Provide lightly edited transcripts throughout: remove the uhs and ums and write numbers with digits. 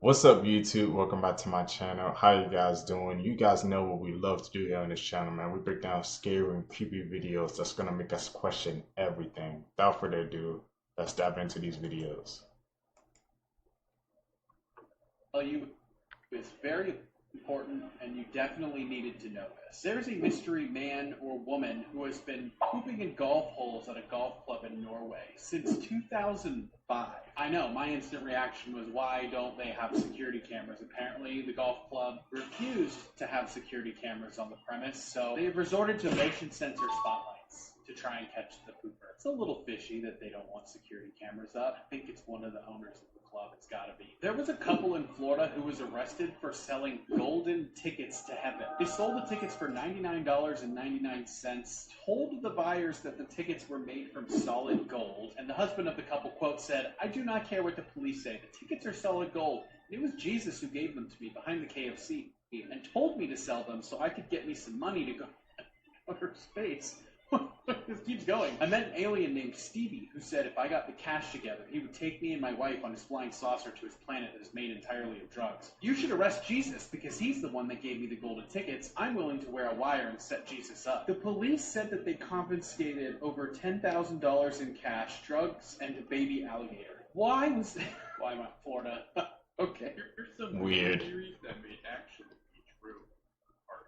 What's up, YouTube? Welcome back to my channel. How you guys doing? You guys know what we love to do here on this channel, man. We break down scary and creepy videos that's gonna make us question everything. Without further ado, let's dive into these videos. Tell you is very important, and you definitely needed to know this. There's a mystery man or woman who has been pooping in golf holes at a golf club in Norway since 2005. I know, my instant reaction was, why don't they have security cameras? Apparently, the golf club refused to have security cameras on the premise, so they have resorted to motion sensor spotlights to try and catch the pooper. It's a little fishy that they don't want security cameras up. I think it's one of the owners of the club. It's gotta be. There was a couple in Florida who was arrested for selling golden tickets to heaven. They sold the tickets for $99.99, told the buyers that the tickets were made from solid gold, and the husband of the couple, quote, said, "I do not care what the police say. The tickets are solid gold. It was Jesus who gave them to me behind the KFC and told me to sell them so I could get me some money to go outer space." This keeps going. I met an alien named Stevie who said if I got the cash together, he would take me and my wife on his flying saucer to his planet that is made entirely of drugs. You should arrest Jesus because he's the one that gave me the golden tickets. I'm willing to wear a wire and set Jesus up. The police said that they confiscated over $10,000 in cash, drugs, and a baby alligator. Why was why am I Florida? Okay. Here's some Weird theories that may actually be true. Part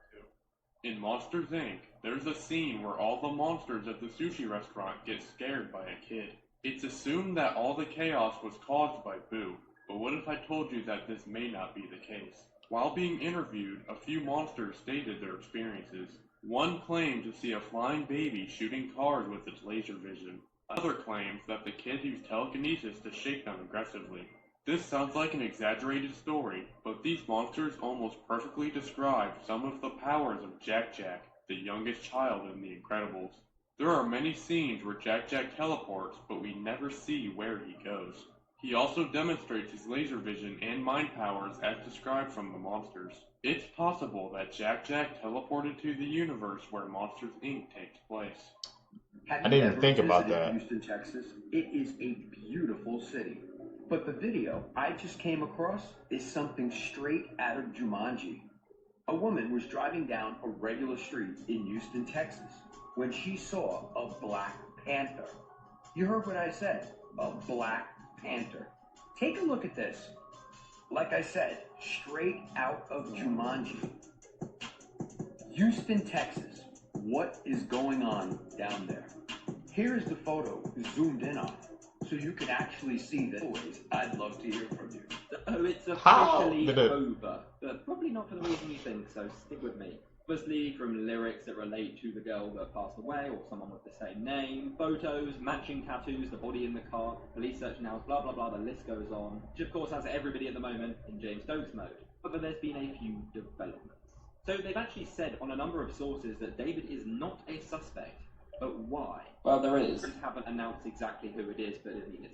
2. In Monsters, Inc., there's a scene where all the monsters at the sushi restaurant get scared by a kid. It's assumed that all the chaos was caused by Boo, but what if I told you that this may not be the case? While being interviewed, a few monsters stated their experiences. One claimed to see a flying baby shooting cars with its laser vision. Another claims that the kid used telekinesis to shake them aggressively. This sounds like an exaggerated story, but these monsters almost perfectly describe some of the powers of Jack Jack, the youngest child in The Incredibles. There are many scenes where Jack Jack teleports, but we never see where he goes. He also demonstrates his laser vision and mind powers as described from the monsters. It's possible that Jack Jack teleported to the universe where Monsters, Inc. takes place. I didn't even think about that. Houston, Texas? It is a beautiful city. But the video I just came across is something straight out of Jumanji. A woman was driving down a regular street in Houston, Texas, when she saw a black panther. You heard what I said, a black panther. Take a look at this. Like I said, straight out of Jumanji. Houston, Texas. What is going on down there? Here's the photo zoomed in on, so you can actually see the boys. I'd love to hear from you. Oh, it's How officially did it- over, but probably not for the reason you think, so stick with me. Obviously, from lyrics that relate to the girl that passed away, or someone with the same name, photos, matching tattoos, the body in the car, police search now, blah blah blah, the list goes on, which of course has everybody at the moment in James Stokes mode. But there's been a few developments. So they've actually said on a number of sources that David is not a suspect. But why? Well, there is. They haven't announced exactly who it is, but I mean,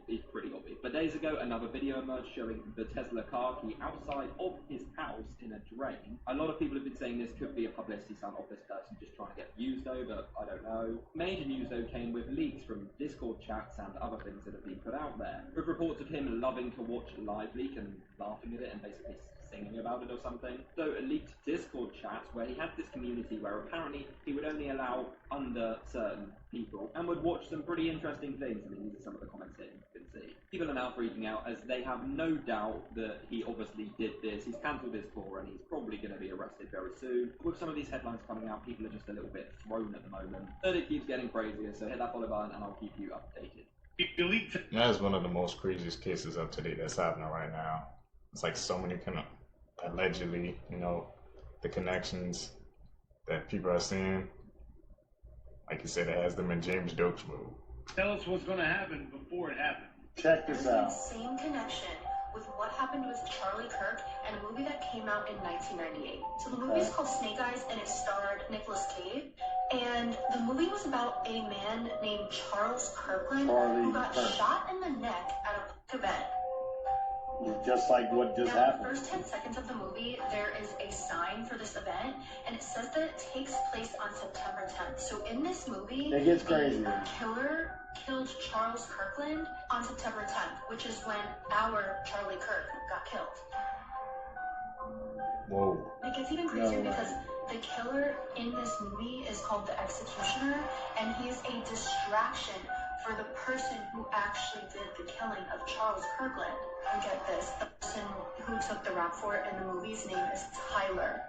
it's pretty obvious. But days ago, another video emerged showing the Tesla car key outside of his house in a drain. A lot of people have been saying this could be a publicity stunt of this person just trying to get views though, but I don't know. Major news though came with leaks from Discord chats and other things that have been put out there, with reports of him loving to watch Live Leak and laughing at it and basically singing about it or something. So leaked Discord chats where he had this community where apparently he would only allow under certain people and would watch some pretty interesting things. I mean, these are some of the comments that you can see. People are now freaking out as they have no doubt that he obviously did this. He's cancelled his tour and he's probably going to be arrested very soon. With some of these headlines coming out, people are just a little bit thrown at the moment. But it keeps getting crazier, so hit that follow button and I'll keep you updated. That is one of the most craziest cases up to date that's happening right now. It's like so many kind of allegedly, the connections that people are seeing. Like you said, it has them in James Stokes mode. Tell us what's going to happen before it happens. Check this out. Same connection with what happened with Charlie Kirk and a movie that came out in 1998. So the movie is called Snake Eyes and it starred Nicolas Cage. And the movie was about a man named Charles Kirkland who got shot in the neck at a event. Just like what just happened. In the first 10 seconds of the movie, there is a sign for this event, and it says that it takes place on September 10th. So in this movie, It gets crazy. the killer killed Charles Kirkland on September 10th, which is when our Charlie Kirk got killed. it's even crazier because the killer in this movie is called the Executioner, and he is a distraction for the person who actually did the killing of Charles Kirkland. And get this, the person who took the rap for it in the movie's name is Tyler.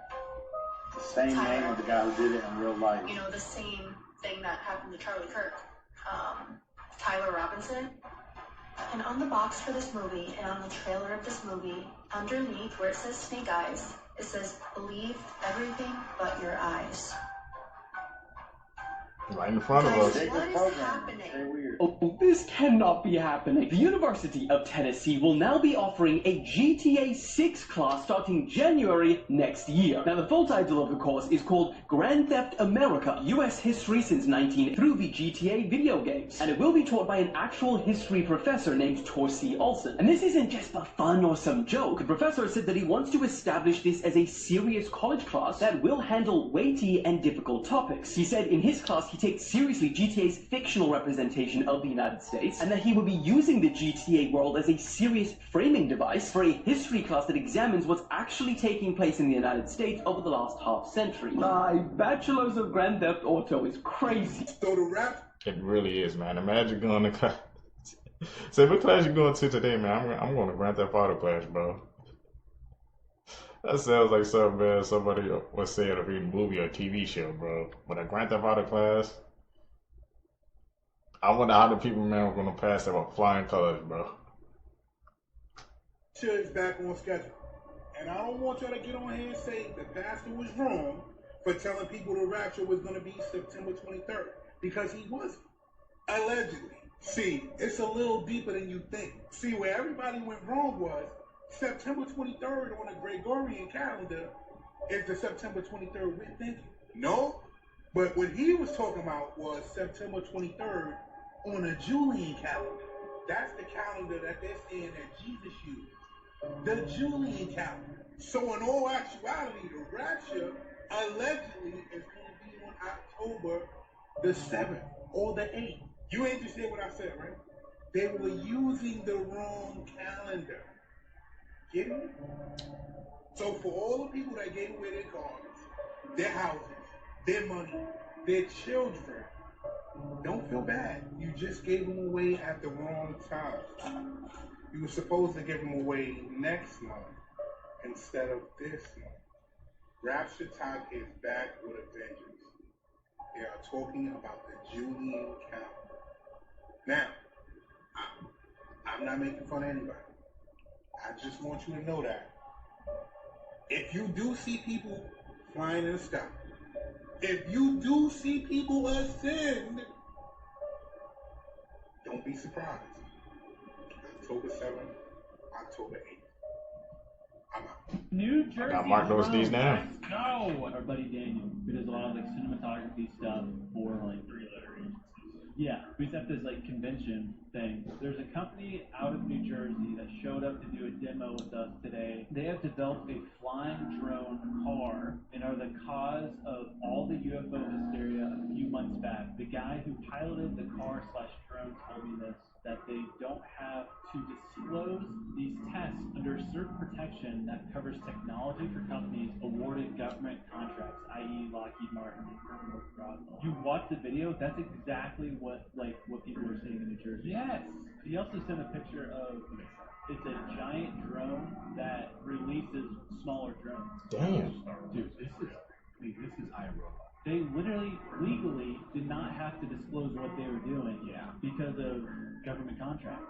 The same name of the guy who did it in real life. You know, the same thing that happened to Charlie Kirk. Tyler Robinson. And on the box for this movie, and on the trailer of this movie, underneath where it says Snake Eyes, it says, "Believe everything but your eyes." Right in front of us. Guys, what is happening? Very weird. Oh, this cannot be happening. The University of Tennessee will now be offering a GTA 6 class starting January next year. Now, the full title of the course is called Grand Theft America, U.S. History since 19 through the GTA video games. And it will be taught by an actual history professor named Torcy Olson. And this isn't just for fun or some joke. The professor said that he wants to establish this as a serious college class that will handle weighty and difficult topics. He said in his class he takes seriously GTA's fictional representation of the United States, and that he will be using the GTA world as a serious framing device for a history class that examines what's actually taking place in the United States over the last half-century. My Bachelor's of Grand Theft Auto is crazy. So the rap. It really is, man. Imagine going to class. Say, what class you going to today, man? I'm going to Grand Theft Auto class, bro. That sounds like something, man, somebody was saying of a movie or TV show, bro. But a Grand Theft Auto class, I wonder how the people, man, were going to pass that with flying colors, bro. Is back on schedule. And I don't want y'all to get on here and say the pastor was wrong for telling people the rapture was going to be September 23rd. Because he wasn't. Allegedly. See, it's a little deeper than you think. See, where everybody went wrong was September 23rd on the Gregorian calendar is the September 23rd we're thinking. No, but what he was talking about was September 23rd on a Julian calendar. That's the calendar that they're saying that Jesus used. The Julian calendar. So in all actuality, the rapture allegedly is going to be on October the 7th or the 8th. You ain't just hear what I said, right? They were using the wrong calendar. Get it? So for all the people that gave away their cars, their houses, their money, their children, don't feel bad. You just gave them away at the wrong time. You were supposed to give them away next month instead of this month. Rapture Talk is back with a vengeance. They are talking about the Julian calendar. Now, I'm not making fun of anybody. I just want you to know that if you do see people flying in the sky, if you do see people ascend, don't be surprised. October 7th, October 8th. I'm out. New Jersey. I got mark those days down. No! Our buddy Daniel, who does a lot of like cinematography stuff for like 3-letter agencies. Yeah, we set this like convention thing. There's a company out of New Jersey that showed up to do a demo with us today. They have developed a flying drone car and are the cause of all the UFO hysteria a few months back. The guy who piloted the car/drone told me this, that they don't have to disclose these tests under certain protection that covers technology for companies awarded government contracts, i.e. Lockheed Martin and Colonel Roswell. You watch the video, that's exactly what people are saying in New Jersey. Yes! He also sent a picture of, it's a giant drone that releases smaller drones. Damn. Dude, this is iRobot. They literally, legally, did not have to disclose what they were doing because of government contracts.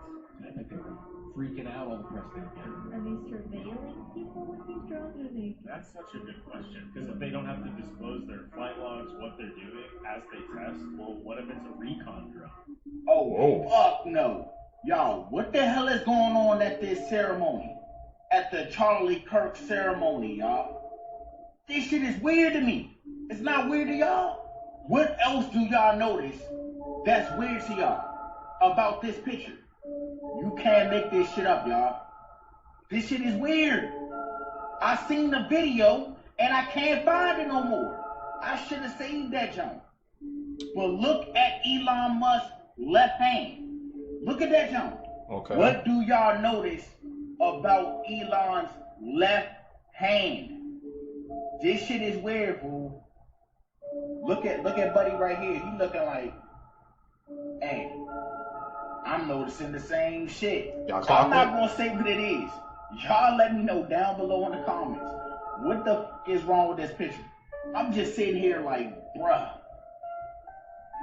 I think they were freaking out all the press they get. Are they surveilling people with these drones, or are they? That's such a good question, because if they don't have to disclose their flight logs, what they're doing as they test, well, what if it's a recon drone? Oh, fuck no. Y'all, what the hell is going on at this ceremony? At the Charlie Kirk ceremony, y'all? This shit is weird to me. It's not weird to y'all? What else do y'all notice that's weird to y'all about this picture? You can't make this shit up, y'all. This shit is weird. I seen the video and I can't find it no more. I should have saved that junk. But look at Elon Musk's left hand. Look at that junk. Okay. What do y'all notice about Elon's left hand? This shit is weird, fool. Look at Buddy right here. He looking like, hey, I'm noticing the same shit. Y'all I'm not gonna say what it is. Y'all let me know down below in the comments. What the f is wrong with this picture? I'm just sitting here like, bruh.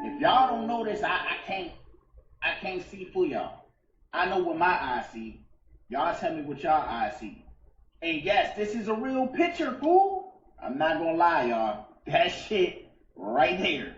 If y'all don't know this, I can't see for y'all. I know what my eyes see. Y'all tell me what y'all eyes see. And yes, this is a real picture, fool. I'm not gonna lie, y'all. That shit right there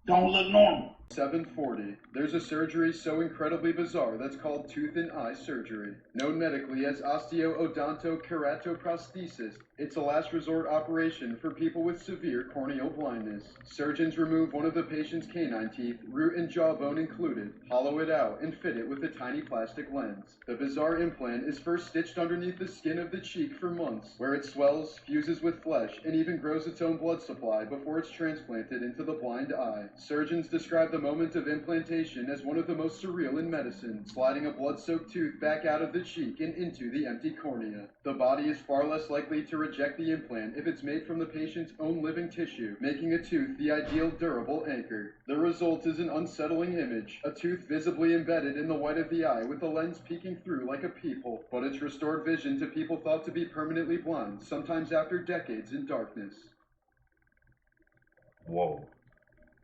don't look normal. 740. There's a surgery so incredibly bizarre that's called tooth and eye surgery. Known medically as osteoodontokeratoprosthesis, it's a last resort operation for people with severe corneal blindness. Surgeons remove one of the patient's canine teeth, root and jawbone included, hollow it out, and fit it with a tiny plastic lens. The bizarre implant is first stitched underneath the skin of the cheek for months, where it swells, fuses with flesh, and even grows its own blood supply before it's transplanted into the blind eye. Surgeons describe the moment of implantation as one of the most surreal in medicine, sliding a blood-soaked tooth back out of the cheek and into the empty cornea. The body is far less likely to reject the implant if it's made from the patient's own living tissue, making a tooth the ideal durable anchor. The result is an unsettling image, a tooth visibly embedded in the white of the eye with the lens peeking through like a peephole, but it's restored vision to people thought to be permanently blind, sometimes after decades in darkness. Whoa.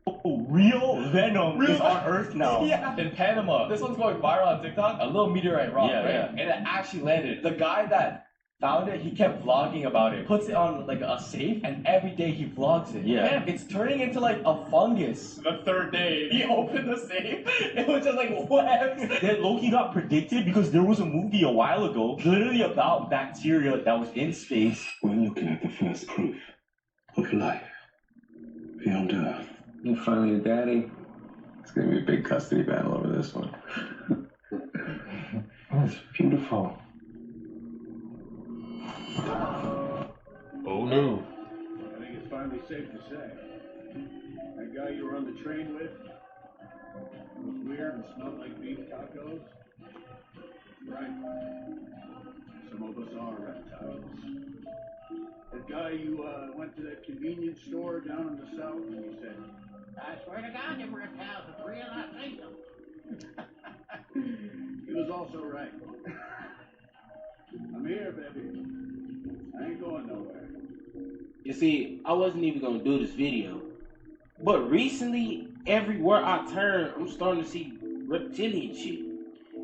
Oh, real venom is on Earth now. Yeah. In Panama. This one's going viral on TikTok. A little meteorite rock, right? Yeah. And it actually landed. The guy that found it, he kept vlogging about it. Puts it on like a safe, and every day he vlogs it. Yeah. It's turning into like a fungus. The third day, He opened the safe. It was just like webs. Then Loki got predicted because there was a movie a while ago, literally about bacteria that was in space. We're looking at the first proof of life beyond Earth. You finally a daddy. It's gonna be a big custody battle over this one. Oh, it's beautiful. Oh no. I think it's finally safe to say. That guy you were on the train with was weird and smelled like beef tacos. Right. Some of us are reptiles. That guy you went to that convenience store down in the south and you said, I swear to God, them reptiles are real, I think them. He was also right. I'm here, baby. I ain't going nowhere. You see, I wasn't even gonna do this video, but recently, everywhere I turn, I'm starting to see reptilian shit.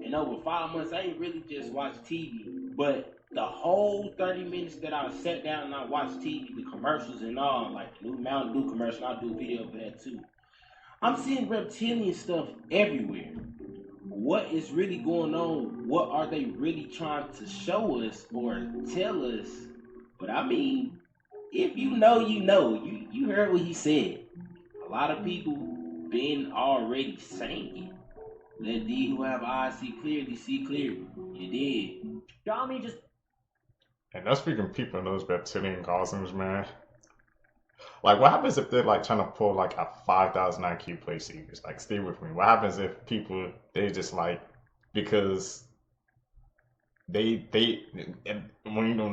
And over 5 months, I ain't really just watched TV, but the whole 30 minutes that I sat down and I watched TV, the commercials and all, like the new Mountain Dew commercial, I'll do a video for that too. I'm seeing reptilian stuff everywhere. What is really going on? What are they really trying to show us or tell us? But I mean, if you know, you know. You heard what he said. A lot of people been already saying it. Let thee who have eyes see clearly. You did. Jami just... And that's freaking people in those reptilian costumes, man. Like, what happens if they're like trying to pull like a 5,000 IQ play series? Like, stay with me. What happens if people, they just like, because when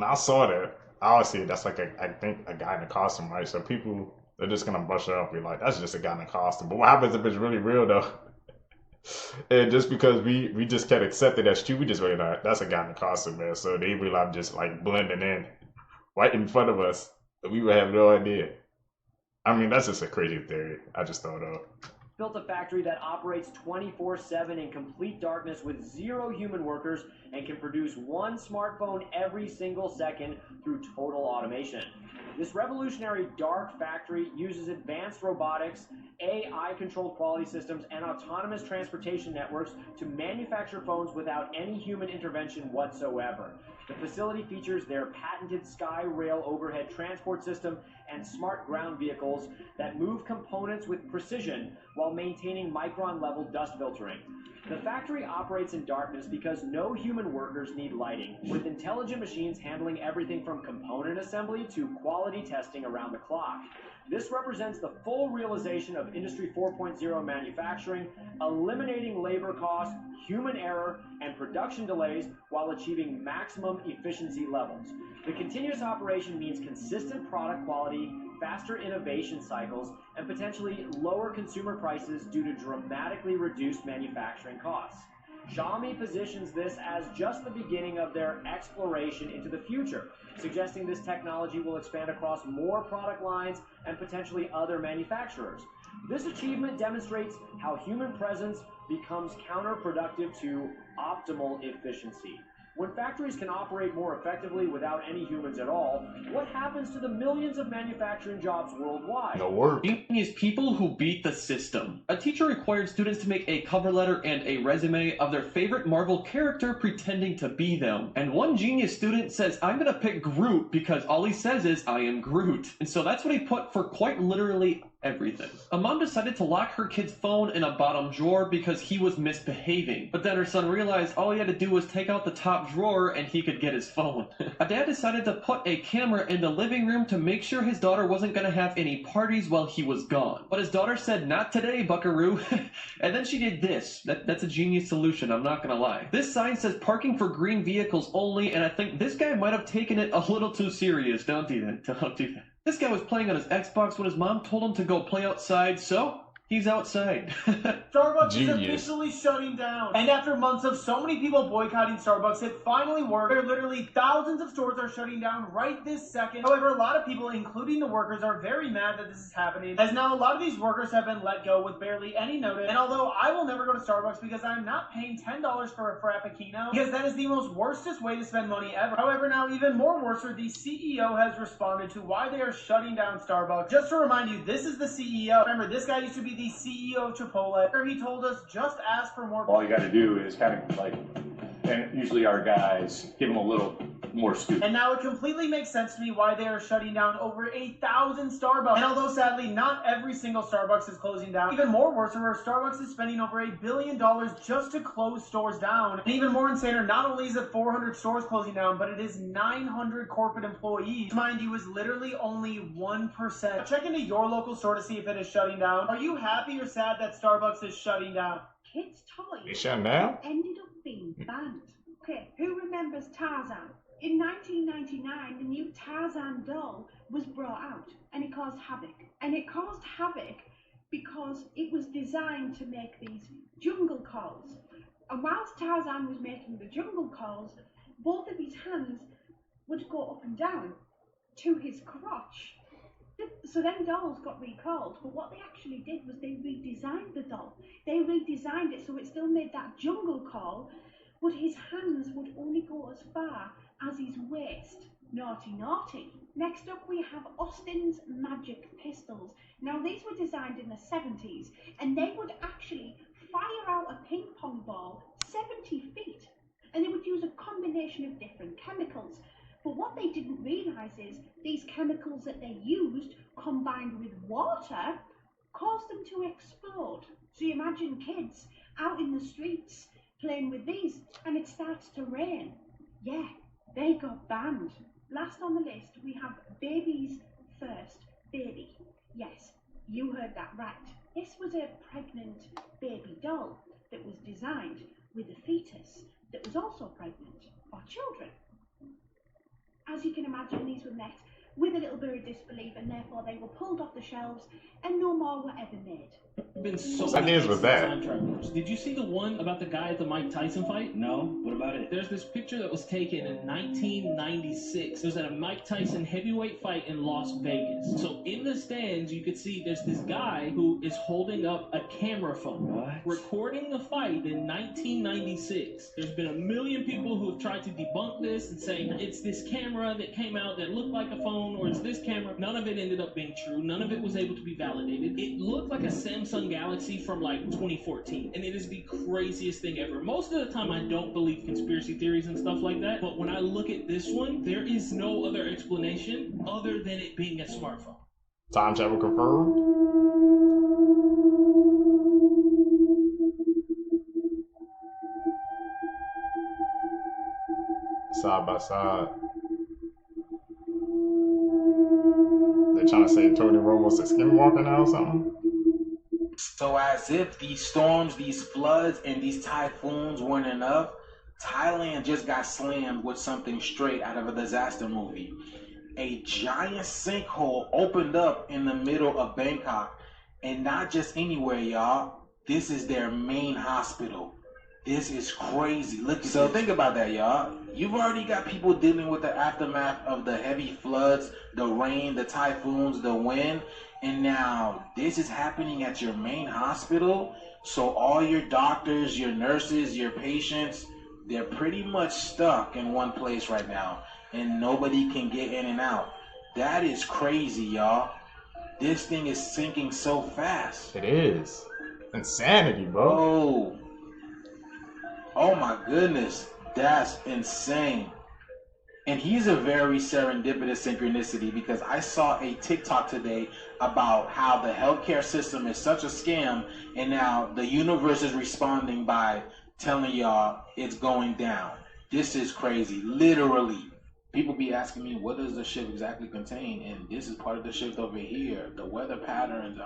I saw that, obviously that's like I think a guy in a costume, right? So people, they're just gonna brush it off, be like, that's just a guy in a costume. But what happens if it's really real though? And just because we just can't accept it as true, we just really not, that's a guy in a costume, man. So they really like just like blending in right in front of us. We would have no idea. I mean, that's just a crazy theory. I just thought of. built a factory that operates 24/7 in complete darkness with 0 human workers and can produce 1 smartphone every single second through total automation. This revolutionary dark factory uses advanced robotics, AI-controlled quality systems, and autonomous transportation networks to manufacture phones without any human intervention whatsoever. The facility features their patented Sky Rail overhead transport system and smart ground vehicles that move components with precision while while maintaining micron-level dust filtering. The factory operates in darkness because no human workers need lighting, with intelligent machines handling everything from component assembly to quality testing around the clock. This represents the full realization of Industry 4.0 manufacturing, eliminating labor costs, human error, and production delays while achieving maximum efficiency levels. The continuous operation means consistent product quality, faster innovation cycles, and potentially lower consumer prices due to dramatically reduced manufacturing costs. Xiaomi positions this as just the beginning of their exploration into the future, suggesting this technology will expand across more product lines and potentially other manufacturers. This achievement demonstrates how human presence becomes counterproductive to optimal efficiency. When factories can operate more effectively without any humans at all, what happens to the millions of manufacturing jobs worldwide? No work. Genius people who beat the system. A teacher required students to make a cover letter and a resume of their favorite Marvel character pretending to be them. And one genius student says, I'm gonna pick Groot because all he says is, I am Groot. And so that's what he put for quite literally everything. A mom decided to lock her kid's phone in a bottom drawer because he was misbehaving. But then her son realized all he had to do was take out the top drawer and he could get his phone. A dad decided to put a camera in the living room to make sure his daughter wasn't gonna have any parties while he was gone. But his daughter said, not today, buckaroo. And then she did this. That's a genius solution, I'm not gonna lie. This sign says parking for green vehicles only, and I think this guy might have taken it a little too serious. Don't do that. Don't do that. This guy was playing on his Xbox when his mom told him to go play outside, so he's outside. Starbucks Genius. is officially shutting down. And after months of so many people boycotting Starbucks, it finally worked. There are literally thousands of stores are shutting down right this second. However, a lot of people, including the workers, are very mad that this is happening, as now a lot of these workers have been let go with barely any notice. And although I will never go to Starbucks because I'm not paying $10 for a Frappuccino, because that is the most worstest way to spend money ever. However, now even more worse, the CEO has responded to why they are shutting down Starbucks. Just to remind you, this is the CEO. Remember, this guy used to be the CEO of Chipotle, where he told us just ask for more. All you got to do is kind of like, and usually our guys give them a little more scoop. And now it completely makes sense to me why they are shutting down over 1,000 Starbucks. And although sadly not every single Starbucks is closing down, even more worse, where Starbucks is spending over $1 billion just to close stores down. And even more insane, not only is it 400 stores closing down, but it is 900 corporate employees. Mind you, is literally only 1%. Check into your local store to see if it is shutting down. Are you happy or sad that Starbucks is shutting down? Kids' toys They shutting down? ended up being banned. Okay, who remembers Tarzan? In 1999, the new Tarzan doll was brought out, and it caused havoc. And it caused havoc because it was designed to make these jungle calls. And whilst Tarzan was making the jungle calls, both of his hands would go up and down to his crotch. So then dolls got recalled, but what they actually did was they redesigned the doll. They redesigned it so it still made that jungle call, but his hands would only go as far as his waist. Naughty, naughty. Next up we have Austin's Magic Pistols. Now these were designed in the 70s, and they would actually fire out a ping pong ball 70 feet. And they would use a combination of different chemicals. But what they didn't realise is these chemicals that they used, combined with water, caused them to explode. So you imagine kids out in the streets playing with these, and it starts to rain. Yeah, they got banned. Last on the list, we have Baby's First Baby. Yes, you heard that right. This was a pregnant baby doll that was designed with a fetus that was also pregnant for children. As you can imagine, these were met with a little bit of disbelief, and therefore they were pulled off the shelves and no more were ever made. Been so What ideas was that? time travelers. Did you see the one about the guy at the Mike Tyson fight? No. What about it? There's this picture that was taken in 1996. It was at a Mike Tyson heavyweight fight in Las Vegas. So in the stands, you could see there's this guy who is holding up a camera phone, recording the fight in 1996. There's been a million people who have tried to debunk this and say it's this camera that came out that looked like a phone, or it's this camera. None of it ended up being true. None of it was able to be validated. It looked like a Samsung Galaxy from like 2014, and it is the craziest thing ever. Most of the time I don't believe conspiracy theories and stuff like that, but when I look at this one, there is no other explanation other than it being a smartphone. Time travel confirmed. side by side. They're trying to say Tony Romo's a skinwalker now or something. So as if these storms, these floods, and these typhoons weren't enough, Thailand just got slammed with something straight out of a disaster movie. A giant sinkhole opened up in the middle of Bangkok, and not just anywhere, y'all. This is their main hospital. This is crazy. Look at this. So think about that, y'all. You've already got people dealing with the aftermath of the heavy floods, the rain, the typhoons, the wind, and now this is happening at your main hospital. So all your doctors, your nurses, your patients, they're pretty much stuck in one place right now, and nobody can get in and out. That is crazy, y'all. This thing is sinking so fast. It is. Insanity, bro. Oh my goodness. That's insane. And he's a very serendipitous synchronicity, because I saw a TikTok today about how the healthcare system is such a scam, and now the universe is responding by telling y'all it's going down. This is crazy. Literally. People be asking me, what does the shift exactly contain? And this is part of the shift over here. The weather patterns,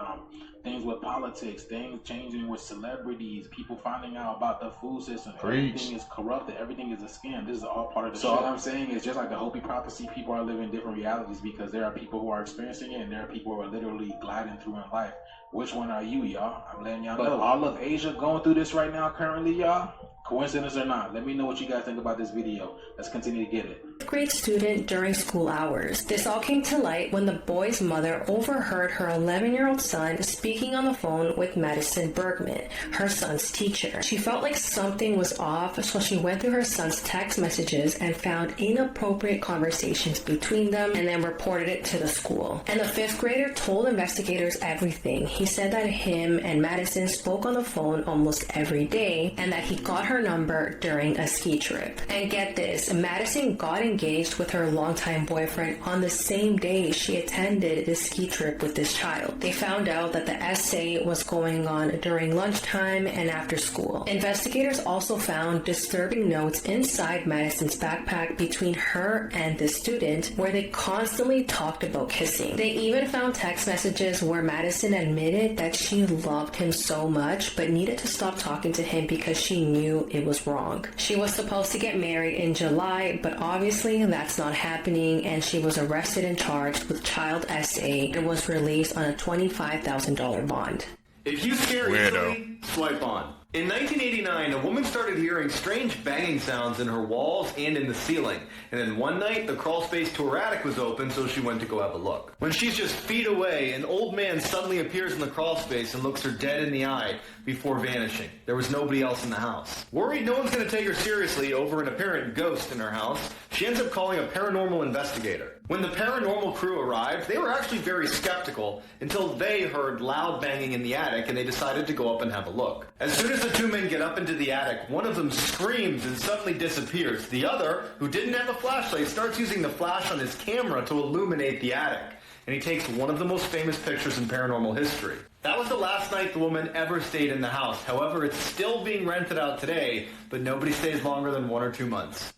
things with politics, things changing with celebrities, people finding out about the food system. Everything is corrupted. Everything is a scam. This is all part of the shift. So all I'm saying is, just like the Hopi prophecy, people are living different realities, because there are people who are experiencing it, and there are people who are literally gliding through in life. Which one are you, y'all? I'm letting y'all know. All of Asia going through this right now currently, y'all. Coincidence or not, let me know what you guys think about this video. Let's continue to get it. Grade student during school hours. This all came to light when the boy's mother overheard her 11-year-old son speaking on the phone with Madison Bergman, her son's teacher. She felt like something was off, so she went through her son's text messages and found inappropriate conversations between them, and then reported it to the school. And the 5th grader told investigators everything. He said that him and Madison spoke on the phone almost every day, and that he got her number during a ski trip. And get this, Madison got engaged with her longtime boyfriend on the same day she attended this ski trip with this child. They found out that the essay was going on during lunchtime and after school. Investigators also found disturbing notes inside Madison's backpack between her and the student, where they constantly talked about kissing. They even found text messages where Madison admitted that she loved him so much but needed to stop talking to him because she knew it was wrong. She was supposed to get married in July, but obviously that's not happening, and she was arrested and charged with child SA and was released on a $25,000 bond. If you scare easily, swipe on. In 1989, a woman started hearing strange banging sounds in her walls and in the ceiling. And then one night, the crawl space to her attic was open, so she went to go have a look. When she's just feet away, an old man suddenly appears in the crawl space and looks her dead in the eye before vanishing. There was nobody else in the house. Worried no one's going to take her seriously over an apparent ghost in her house, she ends up calling a paranormal investigator. When the paranormal crew arrived, they were actually very skeptical until they heard loud banging in the attic, and they decided to go up and have a look. As soon as the two men get up into the attic, one of them screams and suddenly disappears. The other, who didn't have a flashlight, starts using the flash on his camera to illuminate the attic. And he takes one of the most famous pictures in paranormal history. That was the last night the woman ever stayed in the house. However, it's still being rented out today, but nobody stays longer than 1 or 2 months.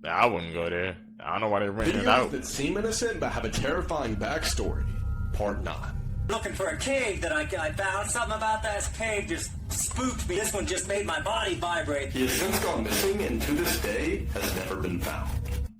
I wouldn't go there. I don't know why they rented it out. Videos that seem innocent but have a terrifying backstory. Part 9. Looking for a cave that I found. Something about that cave just spooked me. This one just made my body vibrate. He has since gone missing and to this day has never been found.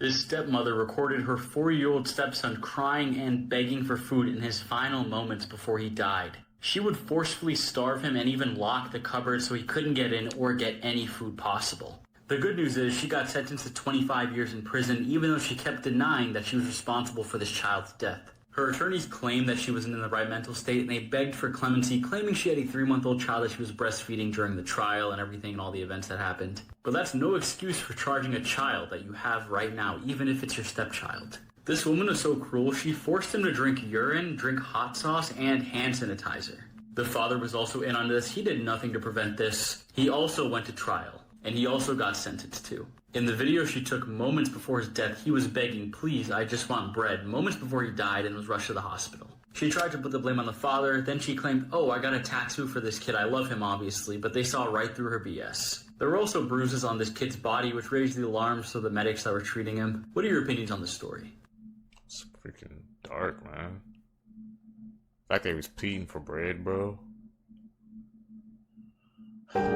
His stepmother recorded her 4-year-old stepson crying and begging for food in his final moments before he died. She would forcefully starve him and even lock the cupboard so he couldn't get in or get any food possible. The good news is she got sentenced to 25 years in prison, even though she kept denying that she was responsible for this child's death. Her attorneys claimed that she wasn't in the right mental state, and they begged for clemency, claiming she had a 3-month-old child that she was breastfeeding during the trial and everything and all the events that happened. But that's no excuse for charging a child that you have right now, even if it's your stepchild. This woman was so cruel, she forced him to drink urine, drink hot sauce, and hand sanitizer. The father was also in on this. He did nothing to prevent this. He also went to trial, and he also got sentenced too. In the video she took moments before his death, he was begging, "Please, I just want bread," moments before he died, and was rushed to the hospital. She tried to put the blame on the father, then she claimed, "Oh, I got a tattoo for this kid, I love him obviously," but they saw right through her BS. There were also bruises on this kid's body, which raised the alarm to the medics that were treating him. What are your opinions on this story? It's freaking dark, man. The fact that he was pleading for bread, bro.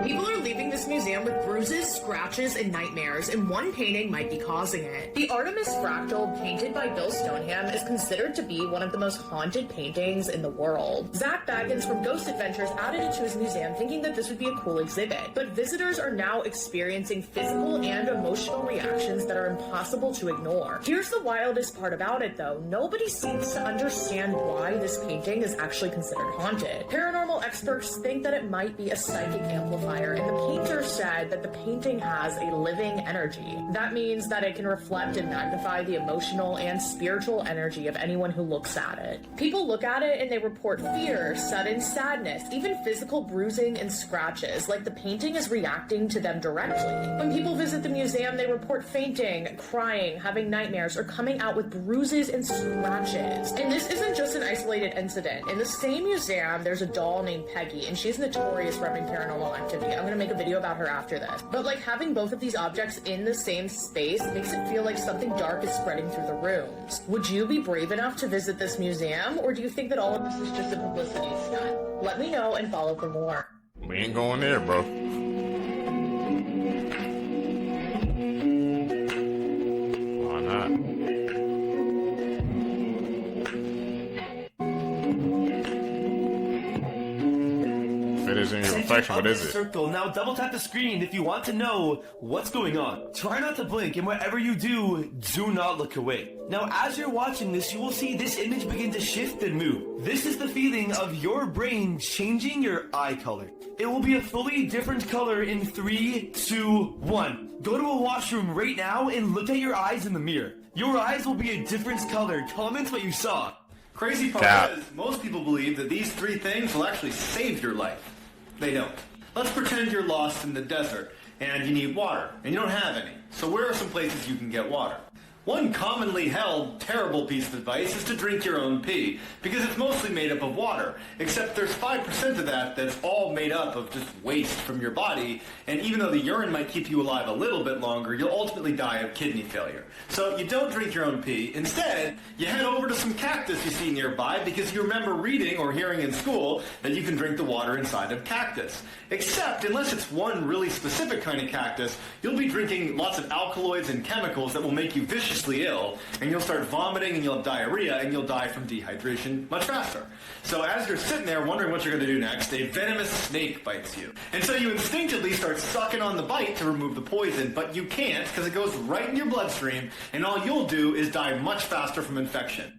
People are leaving this museum with bruises, scratches, and nightmares, and one painting might be causing it. The Artemis Fractal, painted by Bill Stoneham, is considered to be one of the most haunted paintings in the world. Zach Baggins from Ghost Adventures added it to his museum thinking that this would be a cool exhibit, but visitors are now experiencing physical and emotional reactions that are impossible to ignore. Here's the wildest part about it, though. Nobody seems to understand why this painting is actually considered haunted. Paranormal experts think that it might be a psychic amplifier, and the painter said that the painting has a living energy. That means that it can reflect and magnify the emotional and spiritual energy of anyone who looks at it. People look at it and they report fear, sudden sadness, even physical bruising and scratches, like the painting is reacting to them directly. When people visit the museum, they report fainting, crying, having nightmares, or coming out with bruises and scratches. And this isn't just an isolated incident. In the same museum, there's a doll named Peggy, and she's notorious for having paranormal activity. I'm gonna make a video about her after this. But like having both of these objects in the same space makes it feel like something dark is spreading through the rooms. Would you be brave enough to visit this museum, or do you think that all of this is just a publicity stunt? Let me know and follow for more. We ain't going there, bro. Why not? It is in your reflection, what is it? Circle. Now double tap the screen if you want to know what's going on. Try not to blink, and whatever you do, do not look away. Now as you're watching this, you will see this image begin to shift and move. This is the feeling of your brain changing your eye color. It will be a fully different color in 3, 2, 1. Go to a washroom right now and look at your eyes in the mirror. Your eyes will be a different color. Comment what you saw. Crazy part is, most people believe that these three things will actually save your life. They don't. Let's pretend you're lost in the desert and you need water and you don't have any. So where are some places you can get water? One commonly held terrible piece of advice is to drink your own pee, because it's mostly made up of water, except there's 5% of that that's all made up of just waste from your body, and even though the urine might keep you alive a little bit longer, you'll ultimately die of kidney failure. So you don't drink your own pee. Instead, you head over to some cactus you see nearby, because you remember reading or hearing in school that you can drink the water inside of cactus. Except, unless it's one really specific kind of cactus, you'll be drinking lots of alkaloids and chemicals that will make you viciously ill, and you'll start vomiting, and you'll have diarrhea, and you'll die from dehydration much faster. So as you're sitting there wondering what you're going to do next, a venomous snake bites you. And so you instinctively start sucking on the bite to remove the poison, but you can't because it goes right in your bloodstream, and all you'll do is die much faster from infection.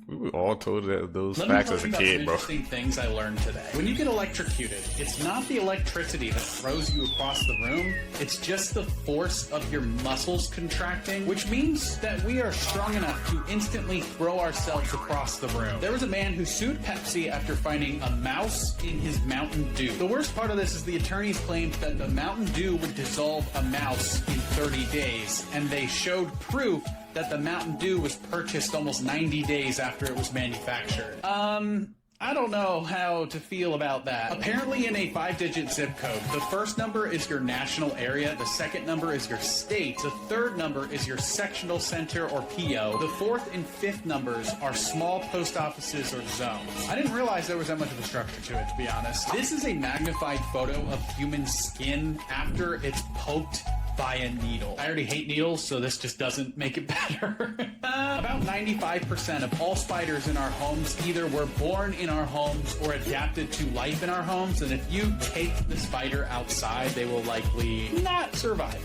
We were all told those Let facts me as a tell you kid, about bro. some interesting things I learned today. When you get electrocuted, it's not the electricity that throws you across the room. It's just the force of your muscles contracting, which means that we are strong enough to instantly throw ourselves across the room. There was a man who sued Pepsi after finding a mouse in his Mountain Dew. The worst part of this is the attorneys claimed that the Mountain Dew would dissolve a mouse in 30 days, and they showed proof that the Mountain Dew was purchased almost 90 days after it was manufactured. I don't know how to feel about that. Apparently in a 5-digit zip code, the first number is your national area, the second number is your state, the third number is your sectional center or PO, the fourth and fifth numbers are small post offices or zones. I didn't realize there was that much of a structure to it, to be honest. This is a magnified photo of human skin after it's poked by a needle. I already hate needles, so this just doesn't make it better. About 95% of all spiders in our homes either were born in our homes or adapted to life in our homes, and if you take the spider outside, they will likely not survive.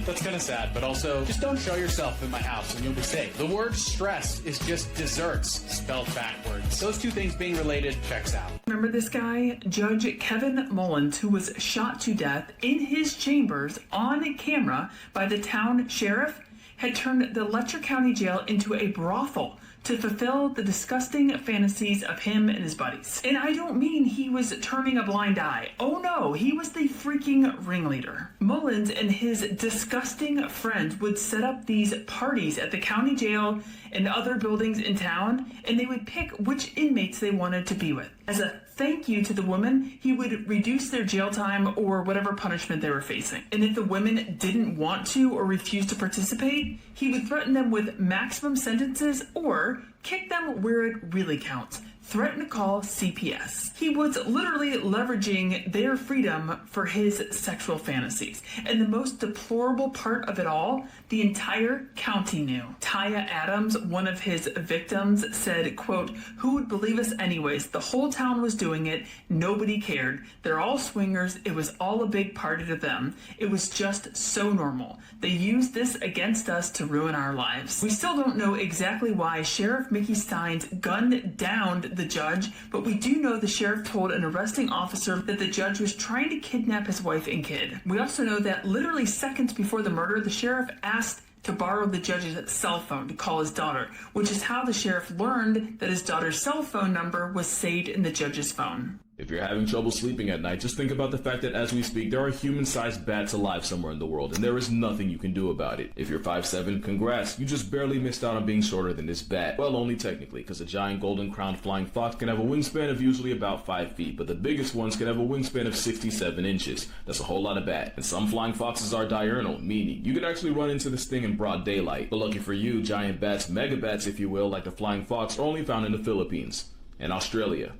That's kind of sad, but also just don't show yourself in my house and you'll be safe. The word stress is just desserts spelled backwards. Those two things being related checks out. Remember this guy, Judge Kevin Mullins, who was shot to death in his chambers on camera by the town sheriff, had turned the Letcher County Jail into a brothel to fulfill the disgusting fantasies of him and his buddies. And I don't mean he was turning a blind eye. Oh no, he was the freaking ringleader. Mullins and his disgusting friends would set up these parties at the county jail and other buildings in town, and they would pick which inmates they wanted to be with. As a thank you to the women, he would reduce their jail time or whatever punishment they were facing. And if the women didn't want to or refused to participate, he would threaten them with maximum sentences or kick them where it really counts. Threaten to call CPS. He was literally leveraging their freedom for his sexual fantasies. And the most deplorable part of it all, the entire county knew. Taya Adams, one of his victims, said, quote, "Who would believe us anyways? The whole town was doing it. Nobody cared. They're all swingers. It was all a big party to them. It was just so normal. They used this against us to ruin our lives." We still don't know exactly why Sheriff Mickey Steins gunned down the judge, but we do know the sheriff told an arresting officer that the judge was trying to kidnap his wife and kid. We also know that literally seconds before the murder, the sheriff asked to borrow the judge's cell phone to call his daughter, which is how the sheriff learned that his daughter's cell phone number was saved in the judge's phone. If you're having trouble sleeping at night, just think about the fact that as we speak, there are human-sized bats alive somewhere in the world, and there is nothing you can do about it. If you're 5'7", congrats, you just barely missed out on being shorter than this bat. Well, only technically, because a giant golden-crowned flying fox can have a wingspan of usually about 5 feet, but the biggest ones can have a wingspan of 67 inches. That's a whole lot of bat. And some flying foxes are diurnal, meaning you could actually run into this thing in broad daylight. But lucky for you, giant bats, megabats if you will, like the flying fox, are only found in the Philippines, and Australia,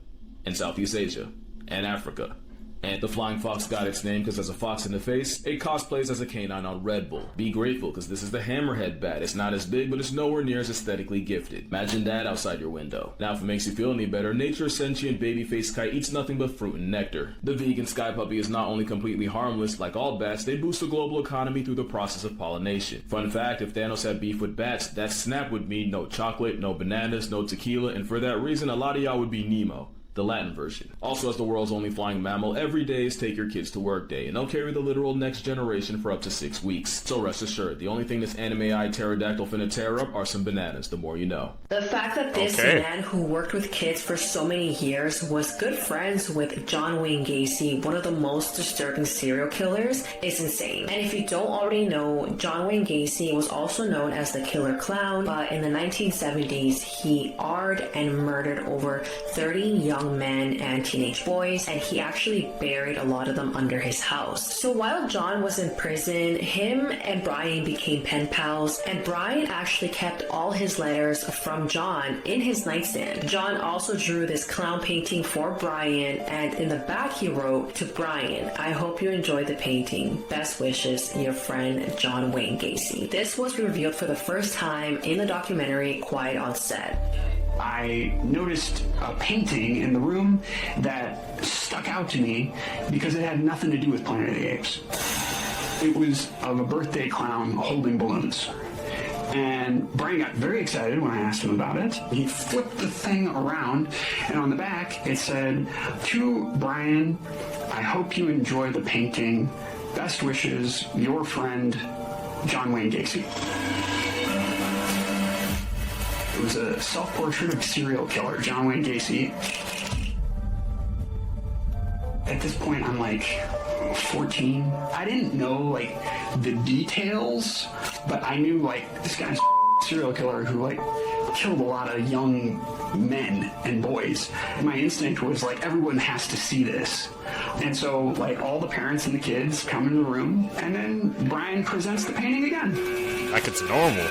and Southeast Asia, and Africa. And the flying fox got its name because as a fox in the face, it cosplays as a canine on Red Bull. Be grateful because this is the hammerhead bat. It's not as big, but it's nowhere near as aesthetically gifted. Imagine that outside your window. Now if it makes you feel any better, nature's sentient baby-faced kite eats nothing but fruit and nectar. The vegan sky puppy is not only completely harmless, like all bats, they boost the global economy through the process of pollination. Fun fact, if Thanos had beef with bats, that snap would mean no chocolate, no bananas, no tequila, and for that reason, a lot of y'all would be Nemo. The Latin version. Also, as the world's only flying mammal, every day is Take Your Kids to Work Day, and they'll carry the literal next generation for up to 6 weeks. So rest assured, the only thing this anime-eyed pterodactyl finna tear up are some bananas, the more you know. The fact that this man who worked with kids for so many years was good friends with John Wayne Gacy, one of the most disturbing serial killers, is insane. And if you don't already know, John Wayne Gacy was also known as the Killer Clown, but in the 1970s, he arred and murdered over 30 young men and teenage boys, and he actually buried a lot of them under his house. So while John was in prison, him and Brian became pen pals, and Brian actually kept all his letters from John in his nightstand. John also drew this clown painting for Brian, and in the back he wrote, "To Brian, I hope you enjoy the painting. Best wishes, your friend John Wayne Gacy." This was revealed for the first time in the documentary Quiet on Set. I noticed a painting in the room that stuck out to me because it had nothing to do with Planet of the Apes. It was of a birthday clown holding balloons. And Brian got very excited when I asked him about it. He flipped the thing around, and on the back it said, "To Brian, I hope you enjoy the painting. Best wishes, your friend, John Wayne Gacy." It was a self-portrait of serial killer, John Wayne Gacy. At this point, I'm like 14. I didn't know, like, the details, but I knew, like, this guy's a serial killer who, like, killed a lot of young men and boys. And my instinct was, like, everyone has to see this. And so, like, all the parents and the kids come into the room, and then Brian presents the painting again. Like it's normal.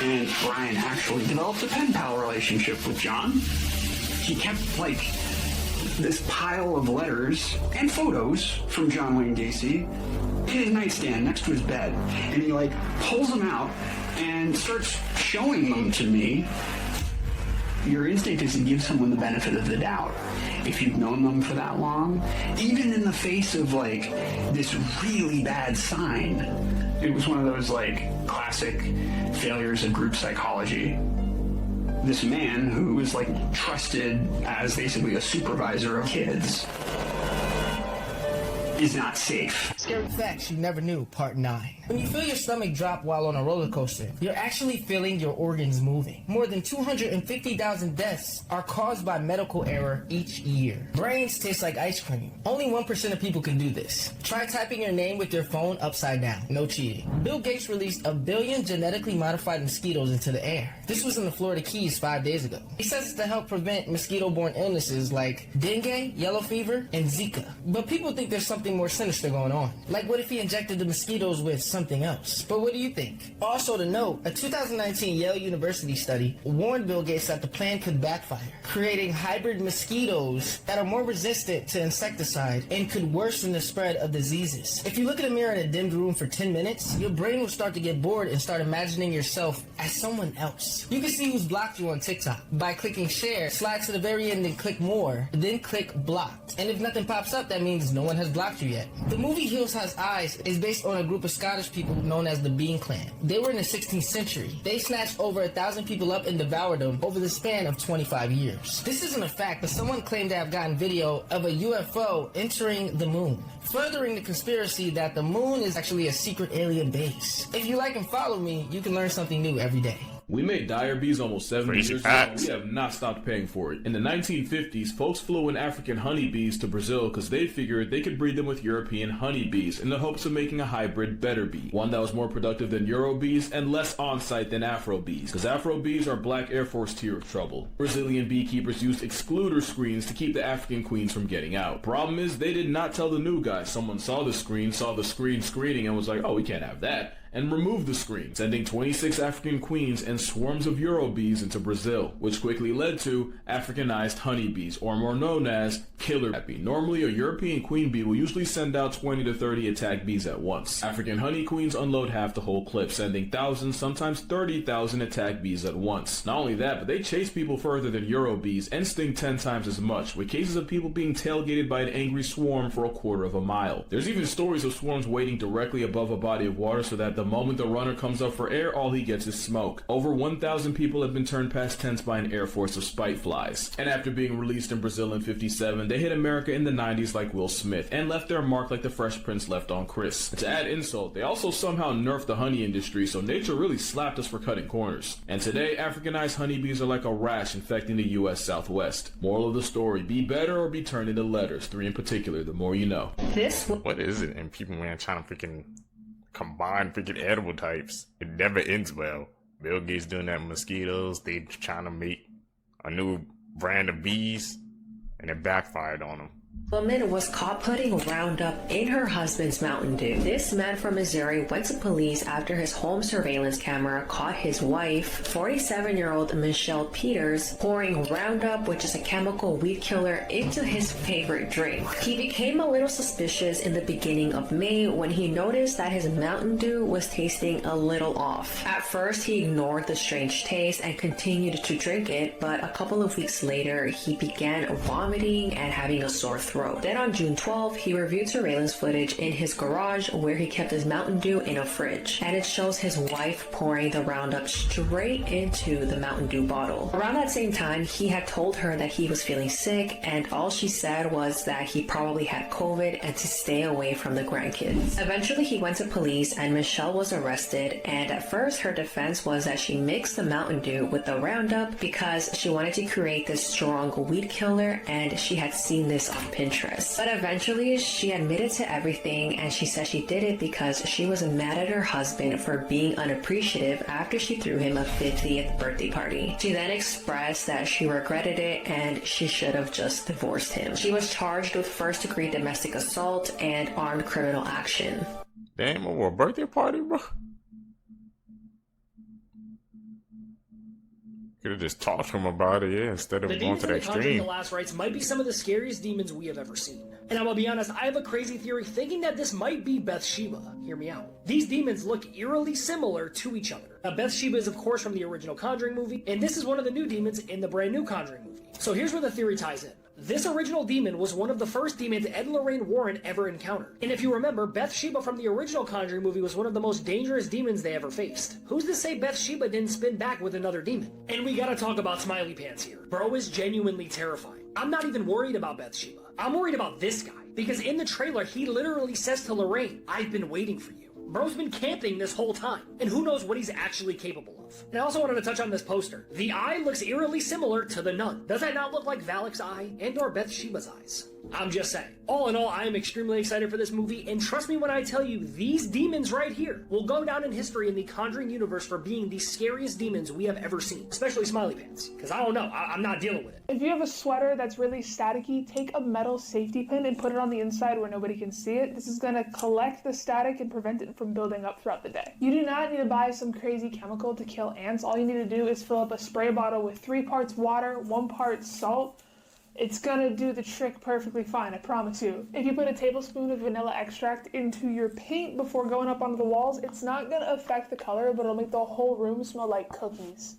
And Brian actually developed a pen pal relationship with John. He kept, like, this pile of letters and photos from John Wayne Gacy in his nightstand next to his bed. And he, like, pulls them out and starts showing them to me. Your instinct is to give someone the benefit of the doubt. If you've known them for that long, even in the face of, like, this really bad sign. It was one of those, like, classic failures of group psychology. This man who was, like, trusted as basically a supervisor of kids is not safe. Scary Facts You Never Knew, Part 9. When you feel your stomach drop while on a roller coaster, you're actually feeling your organs moving. More than 250,000 deaths are caused by medical error each year. Brains taste like ice cream. Only 1% of people can do this. Try typing your name with your phone upside down. No cheating. Bill Gates released 1 billion genetically modified mosquitoes into the air. This was in the Florida Keys 5 days ago. He says it's to help prevent mosquito-borne illnesses like dengue, yellow fever, and Zika. But people think there's something more sinister going on. Like, what if he injected the mosquitoes with something else? But what do you think? Also to note, a 2019 Yale University study warned Bill Gates that the plan could backfire, creating hybrid mosquitoes that are more resistant to insecticide and could worsen the spread of diseases. If you look in a mirror in a dimmed room for 10 minutes, your brain will start to get bored and start imagining yourself as someone else. You can see who's blocked you on TikTok by clicking share, slide to the very end and click more, then click blocked. And if nothing pops up, that means no one has blocked you yet. The movie Hills Has Eyes is based on a group of Scottish people known as the Bean Clan. They were in the 16th century. They snatched over 1,000 people up and devoured them over the span of 25 years. This isn't a fact, but someone claimed to have gotten video of a UFO entering the moon, furthering the conspiracy that the moon is actually a secret alien base. If you like and follow me, you can learn something new every day. We made dire bees almost 70 Crazy years ago, and we have not stopped paying for it. In the 1950s, folks flew in African honeybees to Brazil because they figured they could breed them with European honeybees in the hopes of making a hybrid better bee, one that was more productive than Euro bees and less on-site than Afro bees, because Afro bees are black Air Force tier of trouble. Brazilian beekeepers used excluder screens to keep the African queens from getting out. Problem is, they did not tell the new guys. Someone saw the screen screening, and was like, oh, we can't have that, and removed the screen, sending 26 African queens and swarms of Euro bees into Brazil, which quickly led to Africanized honeybees, or more known as killer bee. Normally, a European queen bee will usually send out 20 to 30 attack bees at once. African honey queens unload half the whole clip, sending thousands, sometimes 30,000 attack bees at once. Not only that, but they chase people further than Euro bees and sting 10 times as much, with cases of people being tailgated by an angry swarm for a quarter of a mile. There's even stories of swarms waiting directly above a body of water so that the moment the runner comes up for air, all he gets is smoke. Over 1,000 people have been turned past tents by an air force of spite flies. And after being released in Brazil in '57, they hit America in the 90s like Will Smith, and left their mark like the Fresh Prince left on Chris. And to add insult, they also somehow nerfed the honey industry, so nature really slapped us for cutting corners. And today, Africanized honeybees are like a rash infecting the US Southwest. Moral of the story, be better or be turned into letters. 3 in particular, the more you know. What is it? And people, man, trying to freaking combine freaking edible types. It never ends well. Bill Gates doing that with mosquitoes. They trying to make a new brand of bees, and it backfired on them. Woman was caught putting Roundup in her husband's Mountain Dew. This man from Missouri went to police after his home surveillance camera caught his wife, 47-year-old Michelle Peters, pouring Roundup, which is a chemical weed killer, into his favorite drink. He became a little suspicious in the beginning of May when he noticed that his Mountain Dew was tasting a little off. At first, he ignored the strange taste and continued to drink it, but a couple of weeks later, he began vomiting and having a sore throat. Then on June 12th, he reviewed surveillance footage in his garage where he kept his Mountain Dew in a fridge, and it shows his wife pouring the Roundup straight into the Mountain Dew bottle. Around that same time, he had told her that he was feeling sick, and all she said was that he probably had COVID and to stay away from the grandkids. Eventually, he went to police and Michelle was arrested, and at first her defense was that she mixed the Mountain Dew with the Roundup because she wanted to create this strong weed killer, and she had seen this on Pinterest. But eventually, she admitted to everything, and she said she did it because she was mad at her husband for being unappreciative after she threw him a 50th birthday party. She then expressed that she regretted it and she should have just divorced him. She was charged with first-degree domestic assault and armed criminal action. Damn, over a birthday party, bro? Could have just talked to him about it, yeah, instead of going to the extreme. The Last Rites might be some of the scariest demons we have ever seen. And I will be honest, I have a crazy theory thinking that this might be Bathsheba. Hear me out. These demons look eerily similar to each other. Now, Bathsheba is of course from the original Conjuring movie, and this is one of the new demons in the brand new Conjuring movie. So here's where the theory ties in. This original demon was one of the first demons Ed and Lorraine Warren ever encountered. And if you remember, Bathsheba from the original Conjuring movie was one of the most dangerous demons they ever faced. Who's to say Bathsheba didn't spin back with another demon? And we gotta talk about Smiley Pants here. Bro is genuinely terrifying. I'm not even worried about Bathsheba. I'm worried about this guy. Because in the trailer, he literally says to Lorraine, "I've been waiting for you." Bro's been camping this whole time, and who knows what he's actually capable of. And I also wanted to touch on this poster. The eye looks eerily similar to the nun. Does that not look like Valak's eye and or Bathsheba's eyes? I'm just saying. All in all, I am extremely excited for this movie, and trust me when I tell you, these demons right here will go down in history in the Conjuring universe for being the scariest demons we have ever seen, especially Smiley Pants, because I don't know, I'm not dealing with it. If you have a sweater that's really staticky, take a metal safety pin and put it on the inside where nobody can see it. This is going to collect the static and prevent it from building up throughout the day. You do not need to buy some crazy chemical to kill ants. All you need to do is fill up a spray bottle with 3 parts water, 1 part salt. It's gonna do the trick perfectly fine, I promise you. If you put a tablespoon of vanilla extract into your paint before going up onto the walls, it's not gonna affect the color, but it'll make the whole room smell like cookies.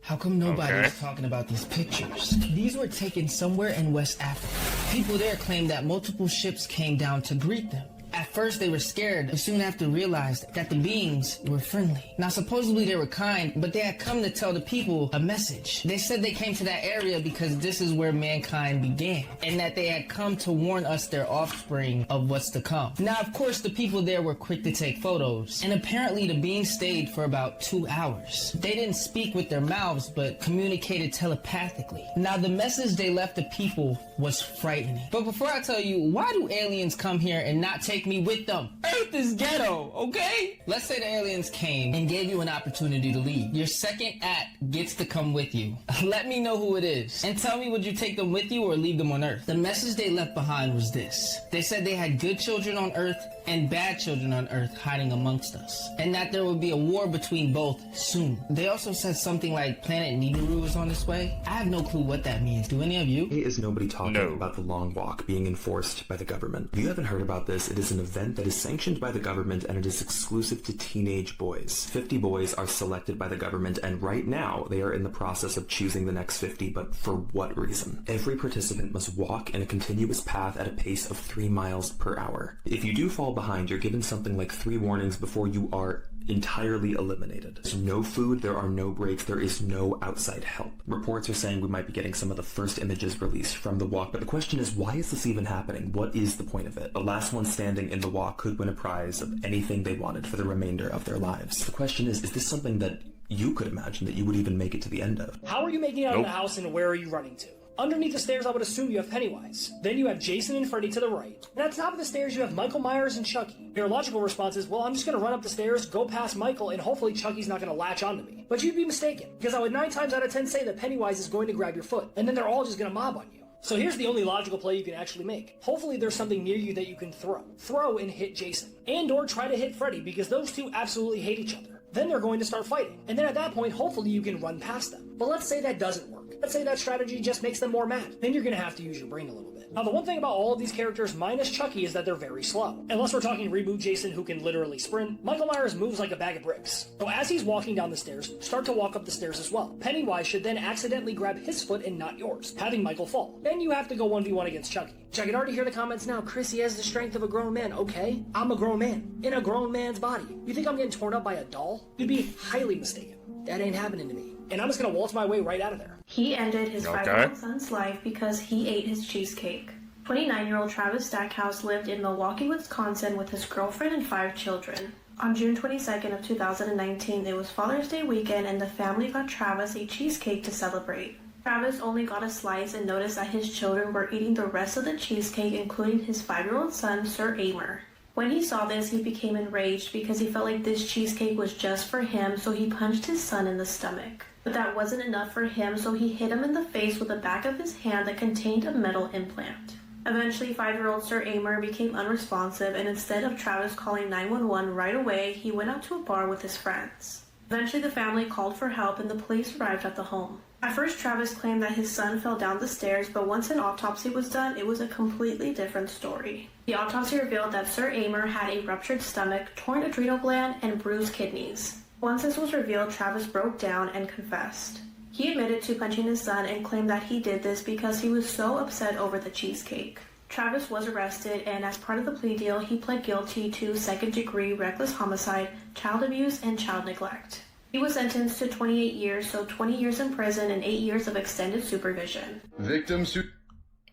How come nobody's talking about these pictures? These were taken somewhere in West Africa. People there claim that multiple ships came down to greet them. At first they were scared, but soon after realized that the beings were friendly. Now supposedly they were kind, but they had come to tell the people a message. They said they came to that area because this is where mankind began, and that they had come to warn us, their offspring, of what's to come. Now of course the people there were quick to take photos, and apparently the beings stayed for about 2 hours. They didn't speak with their mouths, but communicated telepathically. Now the message they left the people was frightening. But before I tell you, why do aliens come here and not take me with them? Earth is ghetto, okay? Let's say the aliens came and gave you an opportunity to leave. Your second act gets to come with you. Let me know who it is. And tell me, would you take them with you or leave them on Earth? The message they left behind was this. They said they had good children on Earth and bad children on Earth hiding amongst us, and that there would be a war between both soon. They also said something like Planet Nibiru is on its way. I have no clue what that means. Do any of you? Is nobody talking about the long walk being enforced by the government? If you haven't heard about this, it is an event that is sanctioned by the government and it is exclusive to teenage boys. 50 boys are selected by the government, and right now they are in the process of choosing the next 50, but for what reason? Every participant must walk in a continuous path at a pace of 3 miles per hour. If you do fall behind, you're given something like 3 warnings before you are entirely eliminated. There's no food, there are no breaks, there is no outside help. Reports are saying we might be getting some of the first images released from the walk, but the question is, why is this even happening? What is the point of it? The last one standing in the walk could win a prize of anything they wanted for the remainder of their lives. The question is this something that you could imagine that you would even make it to the end of? How are you making it out of the house, and where are you running to? Underneath the stairs, I would assume you have Pennywise. Then you have Jason and Freddy to the right. And at the top of the stairs, you have Michael Myers and Chucky. Your logical response is, well, I'm just going to run up the stairs, go past Michael, and hopefully Chucky's not going to latch onto me. But you'd be mistaken, because I would 9 times out of 10 say that Pennywise is going to grab your foot, and then they're all just going to mob on you. So here's the only logical play you can actually make. Hopefully there's something near you that you can throw. Throw and hit Jason. And or try to hit Freddy, because those two absolutely hate each other. Then they're going to start fighting. And then at that point, hopefully you can run past them. But let's say that doesn't work. Let's say that strategy just makes them more mad. Then you're going to have to use your brain a little bit. Now, the one thing about all of these characters, minus Chucky, is that they're very slow. Unless we're talking reboot Jason, who can literally sprint, Michael Myers moves like a bag of bricks. So as he's walking down the stairs, start to walk up the stairs as well. Pennywise should then accidentally grab his foot and not yours, having Michael fall. Then you have to go 1v1 against Chucky. I can already hear the comments now. Chris, he has the strength of a grown man. Okay, I'm a grown man, in a grown man's body. You think I'm getting torn up by a doll? You'd be highly mistaken. That ain't happening to me. And I'm just gonna waltz my way right out of there. He ended his 5-year-old son's life because he ate his cheesecake. 29-year-old Travis Stackhouse lived in Milwaukee, Wisconsin with his girlfriend and 5 children. On June 22nd of 2019, it was Father's Day weekend and the family got Travis a cheesecake to celebrate. Travis only got a slice and noticed that his children were eating the rest of the cheesecake, including his 5-year-old son, Sir Amer. When he saw this, he became enraged because he felt like this cheesecake was just for him, so he punched his son in the stomach. But that wasn't enough for him, so he hit him in the face with the back of his hand that contained a metal implant. Eventually, 5-year-old Sir Amer became unresponsive, and instead of Travis calling 911 right away, he went out to a bar with his friends. Eventually, the family called for help, and the police arrived at the home. At first, Travis claimed that his son fell down the stairs, but once an autopsy was done, it was a completely different story. The autopsy revealed that Sir Amer had a ruptured stomach, torn adrenal gland, and bruised kidneys. Once this was revealed, Travis broke down and confessed. He admitted to punching his son and claimed that he did this because he was so upset over the cheesecake. Travis was arrested, and as part of the plea deal, he pled guilty to second-degree reckless homicide, child abuse, and child neglect. He was sentenced to 28 years, so 20 years in prison and 8 years of extended supervision. Victims who...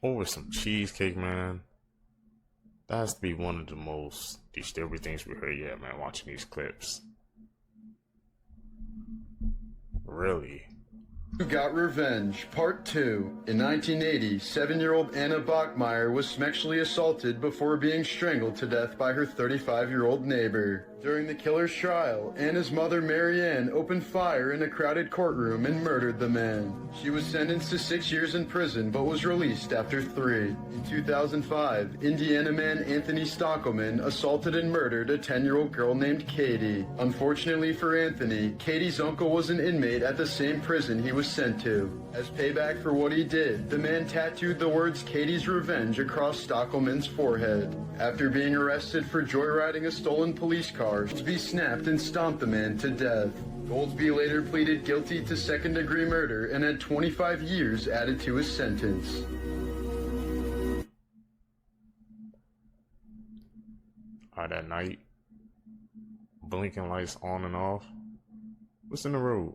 over some cheesecake, man. That has to be one of the most disturbing things we heard yet, man, watching these clips. Really? Who Got Revenge, Part 2. In 1980, 7-year-old Anna Bachmeyer was sexually assaulted before being strangled to death by her 35-year-old neighbor. During the killer's trial, Anna's mother, Mary Ann, opened fire in a crowded courtroom and murdered the man. She was sentenced to 6 years in prison but was released after 3. In 2005, Indiana man Anthony Stockelman assaulted and murdered a 10-year-old girl named Katie. Unfortunately for Anthony, Katie's uncle was an inmate at the same prison he was sent to. As payback for what he did, the man tattooed the words Katie's Revenge across Stockelman's forehead. After being arrested for joyriding a stolen police car, Goldsby snapped and stomped the man to death. Goldsby later pleaded guilty to second-degree murder and had 25 years added to his sentence. That night, blinking lights on and off. What's in the road?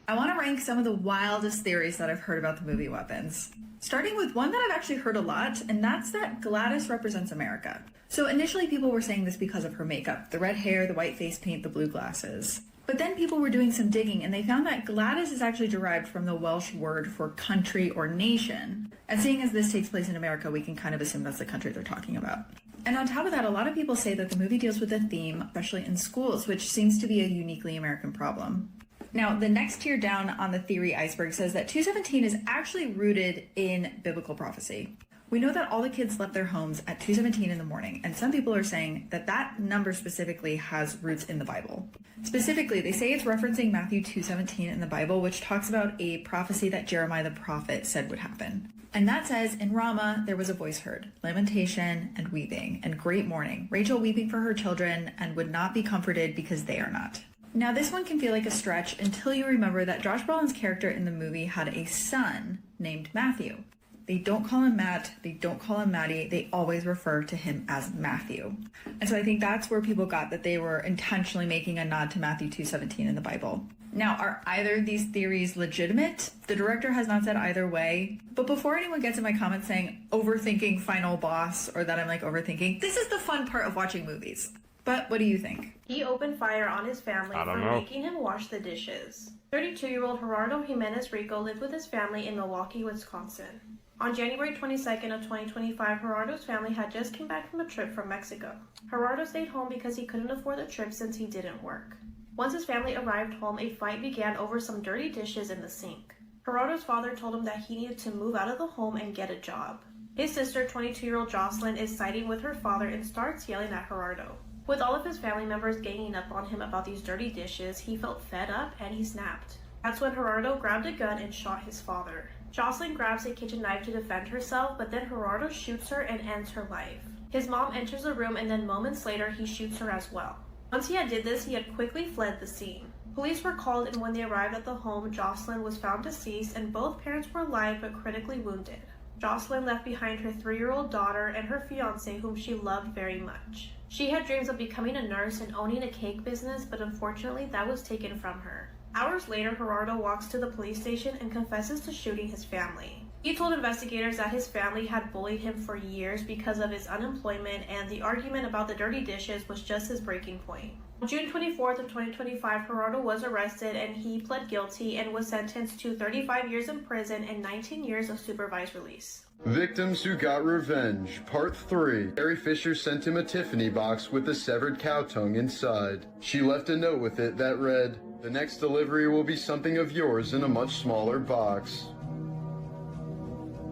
I want to rank some of the wildest theories that I've heard about the movie Weapons. Starting with one that I've actually heard a lot, and that's that Gladys represents America. So initially people were saying this because of her makeup, the red hair, the white face paint, the blue glasses. But then people were doing some digging and they found that Gladys is actually derived from the Welsh word for country or nation. And seeing as this takes place in America, we can kind of assume that's the country they're talking about. And on top of that, a lot of people say that the movie deals with a theme, especially in schools, which seems to be a uniquely American problem. Now, the next tier down on the theory iceberg says that 217 is actually rooted in biblical prophecy. We know that all the kids left their homes at 2:17 in the morning, and some people are saying that that number specifically has roots in the Bible. Specifically, they say it's referencing Matthew 2:17 in the Bible, which talks about a prophecy that Jeremiah the prophet said would happen. And that says, in Ramah there was a voice heard, lamentation and weeping, and great mourning, Rachel weeping for her children, and would not be comforted because they are not. Now, this one can feel like a stretch until you remember that Josh Brolin's character in the movie had a son named Matthew. They don't call him Matt, they don't call him Matty, they always refer to him as Matthew. And so I think that's where people got that they were intentionally making a nod to Matthew 2:17 in the Bible. Now, are either of these theories legitimate? The director has not said either way. But before anyone gets in my comments saying overthinking final boss or that I'm like overthinking, this is the fun part of watching movies. But what do you think? He opened fire on his family for making him wash the dishes. 32-year-old Gerardo Jimenez Rico lived with his family in Milwaukee, Wisconsin. On January 22nd of 2025, Gerardo's family had just come back from a trip from Mexico. Gerardo stayed home because he couldn't afford the trip since he didn't work. Once his family arrived home, a fight began over some dirty dishes in the sink. Gerardo's father told him that he needed to move out of the home and get a job. His sister, 22-year-old Jocelyn, is siding with her father and starts yelling at Gerardo. With all of his family members ganging up on him about these dirty dishes, he felt fed up and he snapped. That's when Gerardo grabbed a gun and shot his father. Jocelyn grabs a kitchen knife to defend herself, but then Gerardo shoots her and ends her life. His mom enters the room and then moments later he shoots her as well. Once he had did this, he had quickly fled the scene. Police were called, and when they arrived at the home, Jocelyn was found deceased and both parents were alive but critically wounded. Jocelyn left behind her 3-year-old daughter and her fiancé, whom she loved very much. She had dreams of becoming a nurse and owning a cake business, but unfortunately that was taken from her. Hours later, Gerardo walks to the police station and confesses to shooting his family. He told investigators that his family had bullied him for years because of his unemployment, and the argument about the dirty dishes was just his breaking point. On June 24th of 2025, Gerardo was arrested and he pled guilty and was sentenced to 35 years in prison and 19 years of supervised release. Victims Who Got Revenge, Part 3. Carrie Fisher sent him a Tiffany box with a severed cow tongue inside. She left a note with it that read, "The next delivery will be something of yours in a much smaller box."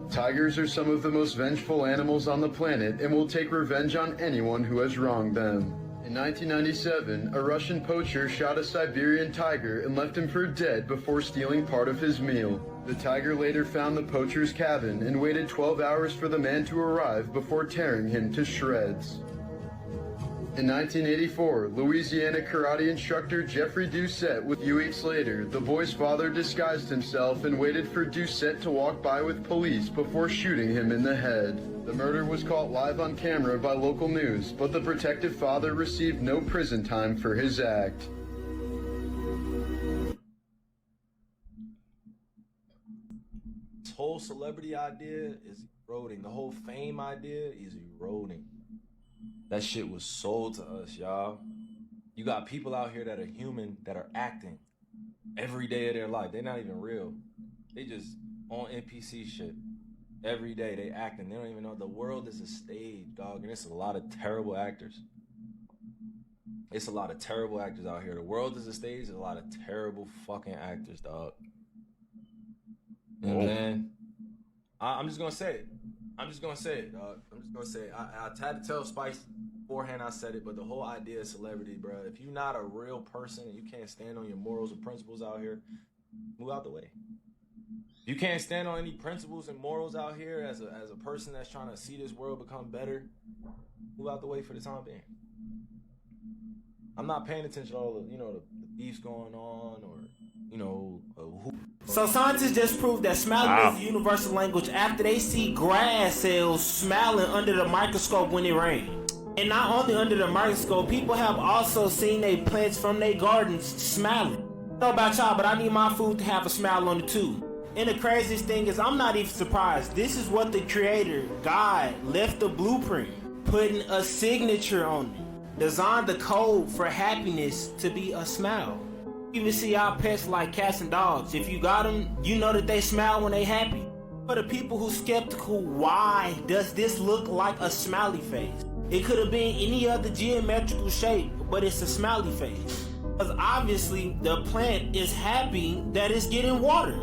Tigers are some of the most vengeful animals on the planet and will take revenge on anyone who has wronged them. In 1997, a Russian poacher shot a Siberian tiger and left him for dead before stealing part of his meal. The tiger later found the poacher's cabin and waited 12 hours for the man to arrive before tearing him to shreds. In 1984, Louisiana karate instructor Jeffrey Doucette with a few weeks later, the boy's father disguised himself and waited for Doucette to walk by with police before shooting him in the head. The murder was caught live on camera by local news, but the protective father received no prison time for his act. This whole celebrity idea is eroding. The whole fame idea is eroding. That shit was sold to us, y'all. You got people out here that are human, that are acting every day of their life. They're not even real. They just on NPC shit. Every day they acting. They don't even know the world is a stage, dog. And it's a lot of terrible actors. It's a lot of terrible actors out here. The world is a stage. There's a lot of terrible fucking actors, dog. And then I'm just gonna say it. I'm just gonna say it, dog. I'm just gonna say it. I had to tell Spice beforehand I said it, but the whole idea of celebrity, bro, if you're not a real person and you can't stand on your morals and principles out here, move out the way. You can't stand on any principles and morals out here as a person that's trying to see this world become better, move out the way for the time being. I'm not paying attention to all the, the beefs going on or, who. So scientists just proved that smiling is a universal language after they see grass cells smiling under the microscope when it rains. And not only under the microscope, people have also seen their plants from their gardens smiling. I don't know about y'all, but I need my food to have a smile on it too. And the craziest thing is, I'm not even surprised. This is what the creator, God, left the blueprint, putting a signature on it. Designed the code for happiness to be a smile. Even see our pets like cats and dogs. If you got them, you know that they smile when they happy. For the people who skeptical, why does this look like a smiley face? It could have been any other geometrical shape, but it's a smiley face. Because obviously the plant is happy that it's getting water.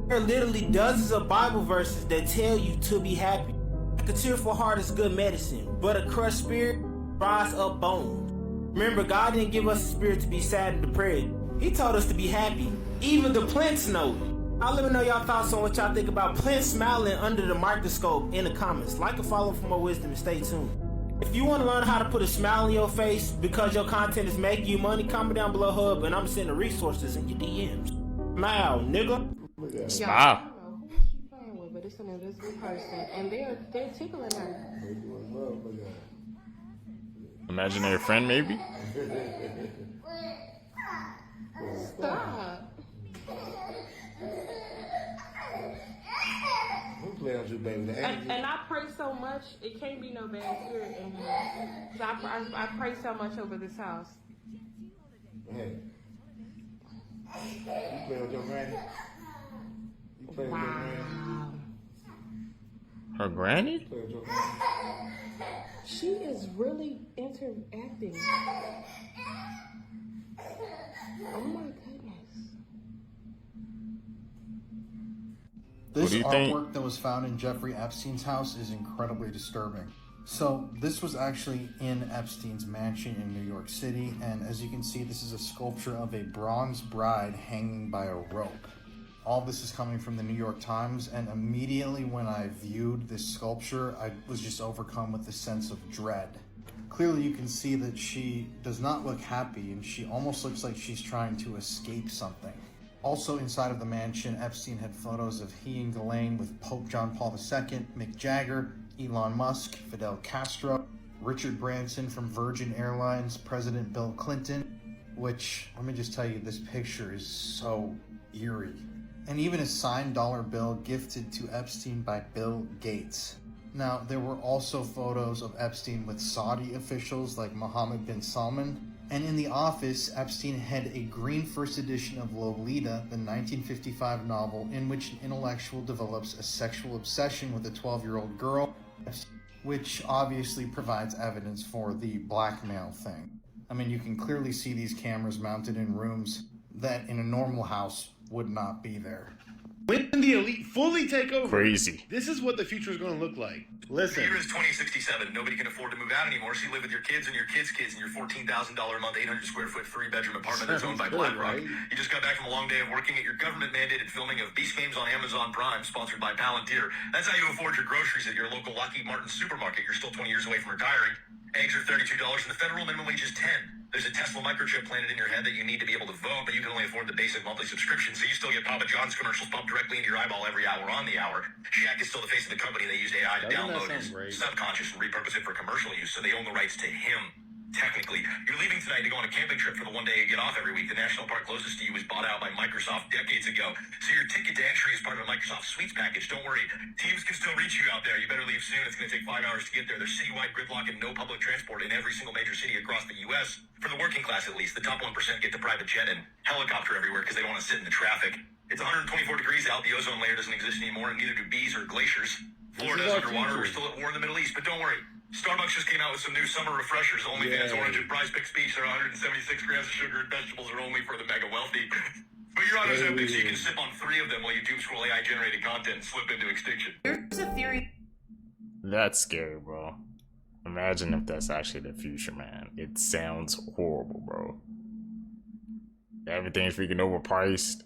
There are literally dozens of Bible verses that tell you to be happy. Like a tearful heart is good medicine, but a crushed spirit dries up bones. Remember, God didn't give us a spirit to be sad and depressed. He told us to be happy. Even the plants know it. I'll let me know y'all thoughts on what y'all think about plants smiling under the microscope in the comments. Like and follow for more wisdom and stay tuned. If you want to learn how to put a smile on your face because your content is making you money, comment down below, hub, and I'm sending resources in your DMs. Smile, nigga. Smile. I don't know who she playing with, but it's an invisible person, and they're tickling her. Imaginary friend, maybe? Stop. And I pray so much, it can't be no bad spirit in here. 'Cause I pray so much over this house. Hey. You play with your granny? You play with your granny? Her granny? You play with your granny? She is really interacting. Oh my goodness. This artwork that was found in Jeffrey Epstein's house is incredibly disturbing. So this was actually in Epstein's mansion in New York City, and as you can see, this is a sculpture of a bronze bride hanging by a rope. All this is coming from the New York Times, and immediately when I viewed this sculpture, I was just overcome with a sense of dread. Clearly you can see that she does not look happy, and she almost looks like she's trying to escape something. Also inside of the mansion, Epstein had photos of he and Ghislaine with Pope John Paul II, Mick Jagger, Elon Musk, Fidel Castro, Richard Branson from Virgin Airlines, President Bill Clinton, which, let me just tell you, this picture is so eerie. And even a signed dollar bill gifted to Epstein by Bill Gates. Now, there were also photos of Epstein with Saudi officials like Mohammed bin Salman. And in the office, Epstein had a green first edition of Lolita, the 1955 novel, in which an intellectual develops a sexual obsession with a 12-year-old girl, which obviously provides evidence for the blackmail thing. I mean, you can clearly see these cameras mounted in rooms that in a normal house would not be there. When the elite fully take over, Crazy. This is what the future is going to look like. Listen. The year is 2067. Nobody can afford to move out anymore, so you live with your kids and your kids' kids in your $14,000 a month, 800 square foot, 3-bedroom apartment that's owned by BlackRock. Right? You just got back from a long day of working at your government-mandated filming of Beast Games on Amazon Prime, sponsored by Palantir. That's how you afford your groceries at your local Lockheed Martin supermarket. You're still 20 years away from retiring. Eggs are $32 and the federal minimum wage is $10. There's a Tesla microchip planted in your head that you need to be able to vote, but you can only afford the basic monthly subscription, so you still get Papa John's commercials pumped directly into your eyeball every hour on the hour. Shaq is still the face of the company. They used AI to download his subconscious and repurpose it for commercial use, so they own the rights to him. Technically, you're leaving tonight to go on a camping trip for the one day you get off every week. The national park closest to you was bought out by Microsoft decades ago, so your ticket to entry is part of a Microsoft Suites package. Don't worry, teams can still reach you out there. You better leave soon. It's going to take 5 hours to get there. There's citywide gridlock and no public transport in every single major city across the U.S. For the working class, at least, the top 1% get the private jet and helicopter everywhere because they don't want to sit in the traffic. It's 124 degrees out. The ozone layer doesn't exist anymore, and neither do bees or glaciers. Florida's underwater. We're still at war in the Middle East, but don't worry. Starbucks just came out with some new summer refreshers. OnlyFans Orange and Prize Picks Peach are 176 grams of sugar, and vegetables are only for the mega wealthy. But you're on Ozempic, so you can sip on 3 of them while you doom scroll AI-generated content and slip into extinction. There's a theory. That's scary, bro. Imagine if that's actually the future, man. It sounds horrible, bro. Everything's freaking overpriced.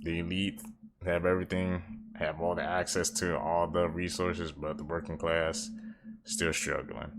The elite have everything, have all the access to all the resources, but the working class still struggling.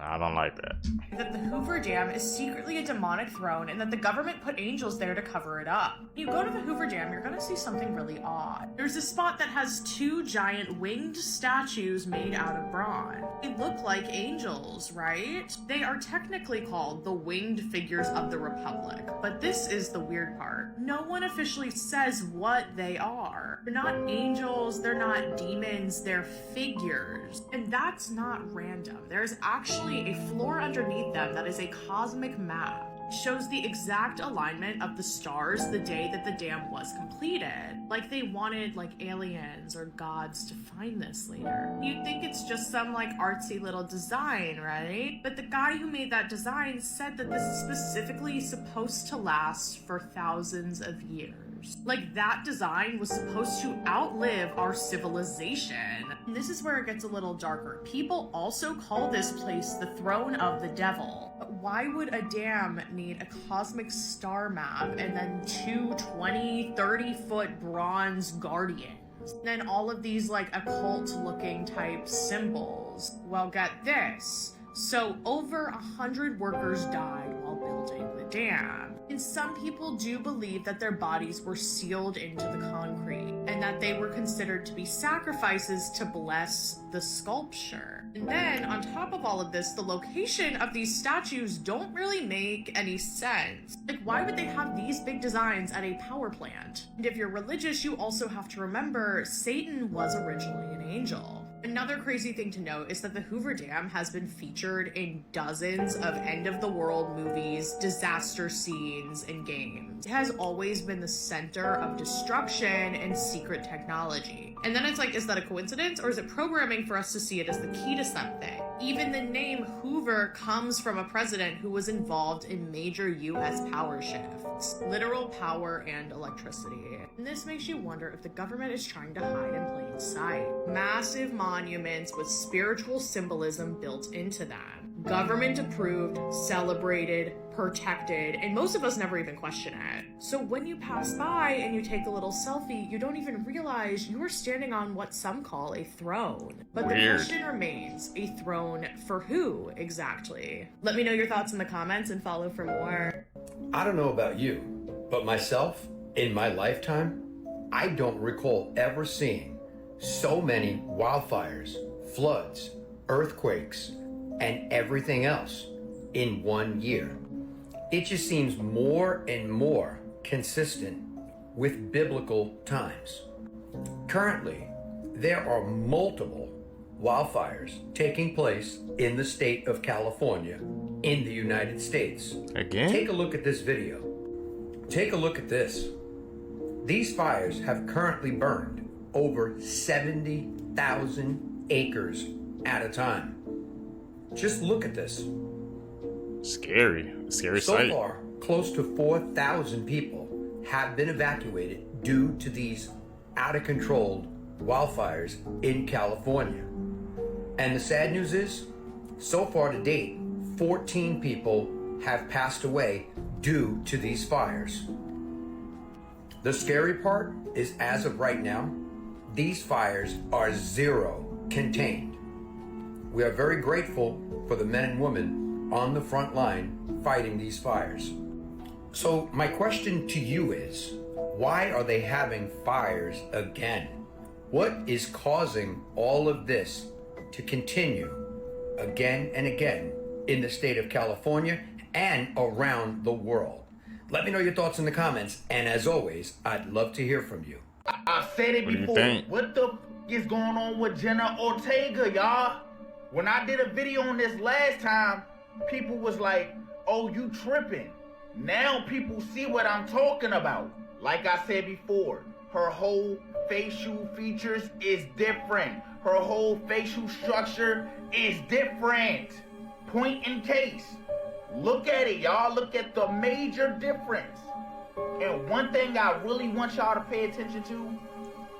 I don't like that. That the Hoover Dam is secretly a demonic throne and that the government put angels there to cover it up. When you go to the Hoover Dam, you're gonna see something really odd. There's a spot that has 2 giant winged statues made out of bronze. They look like angels, right? They are technically called the winged figures of the Republic, but this is the weird part. No one officially says what they are. They're not angels, they're not demons, they're figures. And that's not random. There's actually a floor underneath them that is a cosmic map. It shows the exact alignment of the stars the day that the dam was completed. Like they wanted like aliens or gods to find this later. You'd think it's just some like artsy little design, right? But the guy who made that design said that this is specifically supposed to last for thousands of years. Like that design was supposed to outlive our civilization. And this is where it gets a little darker. People also call this place the throne of the devil. But why would a dam need a cosmic star map and then 2 20, 30-foot bronze guardians? And then all of these like occult looking type symbols. Well, get this. So over 100 workers died while building the dam. And some people do believe that their bodies were sealed into the concrete and that they were considered to be sacrifices to bless the sculpture. And then on top of all of this, the location of these statues don't really make any sense. Like, why would they have these big designs at a power plant? And if you're religious, you also have to remember Satan was originally an angel. Another crazy thing to note is that the Hoover Dam has been featured in dozens of end-of-the-world movies, disaster scenes, and games. It has always been the center of destruction and secret technology. And then it's like, is that a coincidence, or is it programming for us to see it as the key to something? Even the name Hoover comes from a president who was involved in major US power shifts, literal power and electricity. And this makes you wonder if the government is trying to hide in plain sight. Massive monuments with spiritual symbolism built into them. Government approved, celebrated, protected, and most of us never even question it. So when you pass by and you take a little selfie, you don't even realize you are standing on what some call a throne. But the question remains, a throne for who exactly? Let me know your thoughts in the comments and follow for more. I don't know about you, but myself, in my lifetime, I don't recall ever seeing so many wildfires, floods, earthquakes, and everything else in 1 year. It just seems more and more consistent with biblical times. Currently, there are multiple wildfires taking place in the state of California in the United States. Again? Take a look at this video. Take a look at this. These fires have currently burned over 70,000 acres at a time. Just look at this. Scary sight. So far, close to 4,000 people have been evacuated due to these out-of-control wildfires in California. And the sad news is, so far to date, 14 people have passed away due to these fires. The scary part is, as of right now, these fires are zero contained. We are very grateful for the men and women on the front line fighting these fires. So my question to you is, why are they having fires again? What is causing all of this to continue again and again in the state of California and around the world. Let me know your thoughts in the comments, and as always, I'd love to hear from you. I've said it before. What the is going on with Jenna Ortega, y'all? When I did a video on this last time, people was like, oh, you tripping. Now people see what I'm talking about. Like I said before, her whole facial features is different. Her whole facial structure is different. Point in case. Look at it, y'all. Look at the major difference. And one thing I really want y'all to pay attention to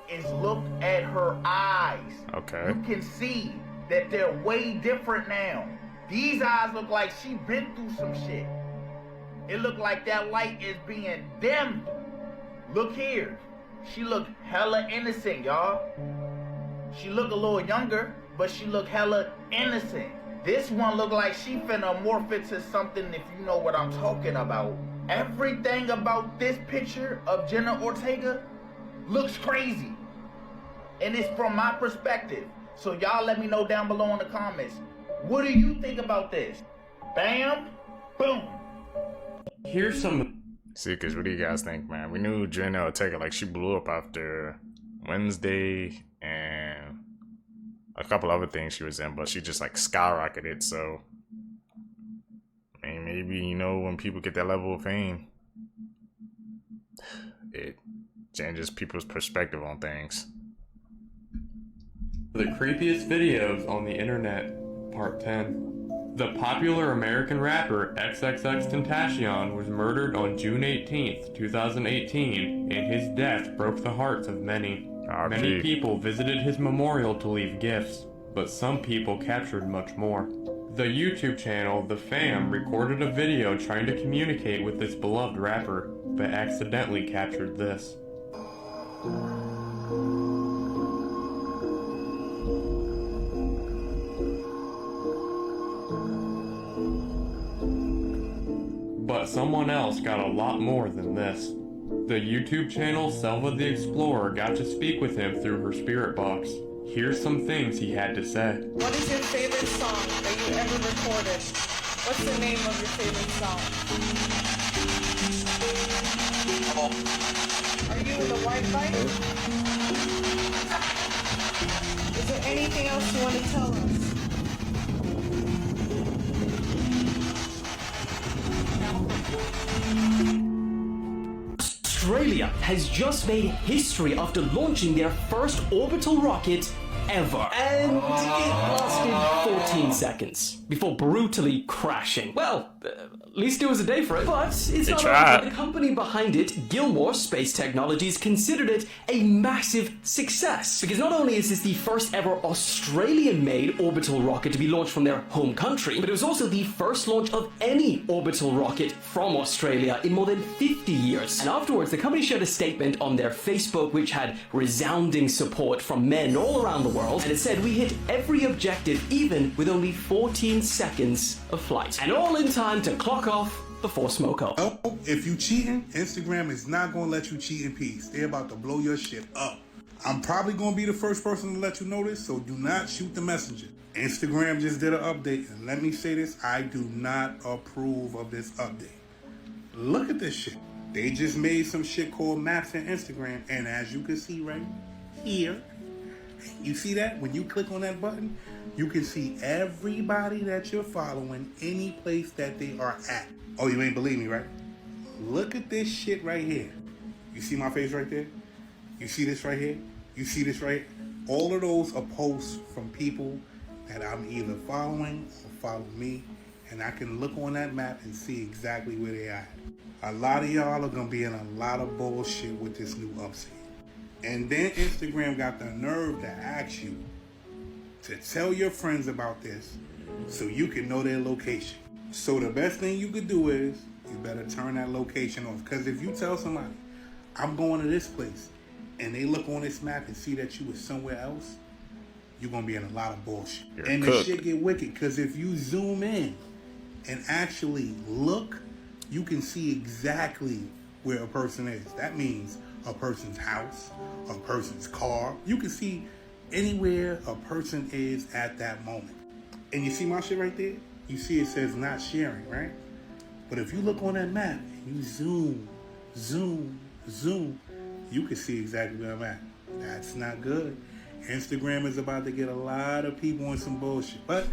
is look at her eyes. Okay. You can see that they're way different now. These eyes look like she been through some shit. It look like that light is being dimmed. Look here. She look hella innocent, y'all. She look a little younger, but she look hella innocent. This one look like she finna morph into something, if you know what I'm talking about. Everything about this picture of Jenna Ortega looks crazy. And it's from my perspective. So y'all let me know down below in the comments. What do you think about this? Bam, boom. Here's some... See, because what do you guys think, man? We knew Jenna Ortega, like, she blew up after Wednesday and a couple other things she was in, but she just, like, skyrocketed, so... I mean, maybe, you know, when people get that level of fame, it changes people's perspective on things. The creepiest videos on the internet, part 10. The popular American rapper XXXTentacion was murdered on June 18th, 2018, and his death broke the hearts of many. Many people visited his memorial to leave gifts, but some people captured much more. The YouTube channel The Fam recorded a video trying to communicate with this beloved rapper, but accidentally captured this. But someone else got a lot more than this. The YouTube channel Selva the Explorer got to speak with him through her spirit box. Here's some things he had to say. What is your favorite song that you ever recorded? What's the name of your favorite song? Are you in the white light? Is there anything else you want to tell us? Australia has just made history after launching their first orbital rocket ever. And it lasted 14 seconds before brutally crashing. Well, at least it was a day for it. But it's not only the company behind it, Gilmore Space Technologies, considered it a massive success. Because not only is this the first ever Australian-made orbital rocket to be launched from their home country, but it was also the first launch of any orbital rocket from Australia in more than 50 years. And afterwards, the company shared a statement on their Facebook which had resounding support from men all around the world. And it said, "We hit every objective even with only 14 seconds of flight. And all in time to clock off before smoke off." Oh, if you cheating, Instagram is not going to let you cheat in peace. They're about to blow your shit up. I'm probably going to be the first person to let you know this, so do not shoot the messenger. Instagram just did an update, and let me say this, I do not approve of this update. Look at this shit. They just made some shit called Maps in Instagram, and as you can see right here, you see that? When you click on that button, you can see everybody that you're following, any place that they are at. Oh, you ain't believe me, right? Look at this shit right here. You see my face right there? You see this right here? You see this right here? All of those are posts from people that I'm either following or follow me, and I can look on that map and see exactly where they are. A lot of y'all are gonna be in a lot of bullshit with this new update. And then Instagram got the nerve to ask you to tell your friends about this so you can know their location. So the best thing you could do is you better turn that location off. Because if you tell somebody, I'm going to this place, and they look on this map and see that you was somewhere else, you're going to be in a lot of bullshit. And the shit get wicked, because if you zoom in and actually look, you can see exactly where a person is. That means a person's house, a person's car. You can see anywhere a person is at that moment. And you see my shit right there? You see it says not sharing, right? But if you look on that map and you zoom, you can see exactly where I'm at. That's not good. Instagram is about to get a lot of people on some bullshit. But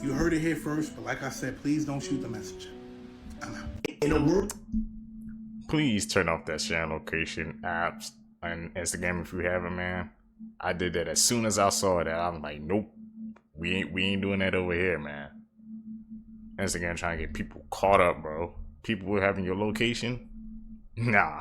you heard it here first. But like I said, please don't shoot the messenger. I'm out. In a world, please turn off that sharing location apps on Instagram if you haven't, man. I did that as soon as I saw that. I'm like, nope, we ain't doing that over here, man. Instagram trying to get people caught up, bro. People having your location, nah.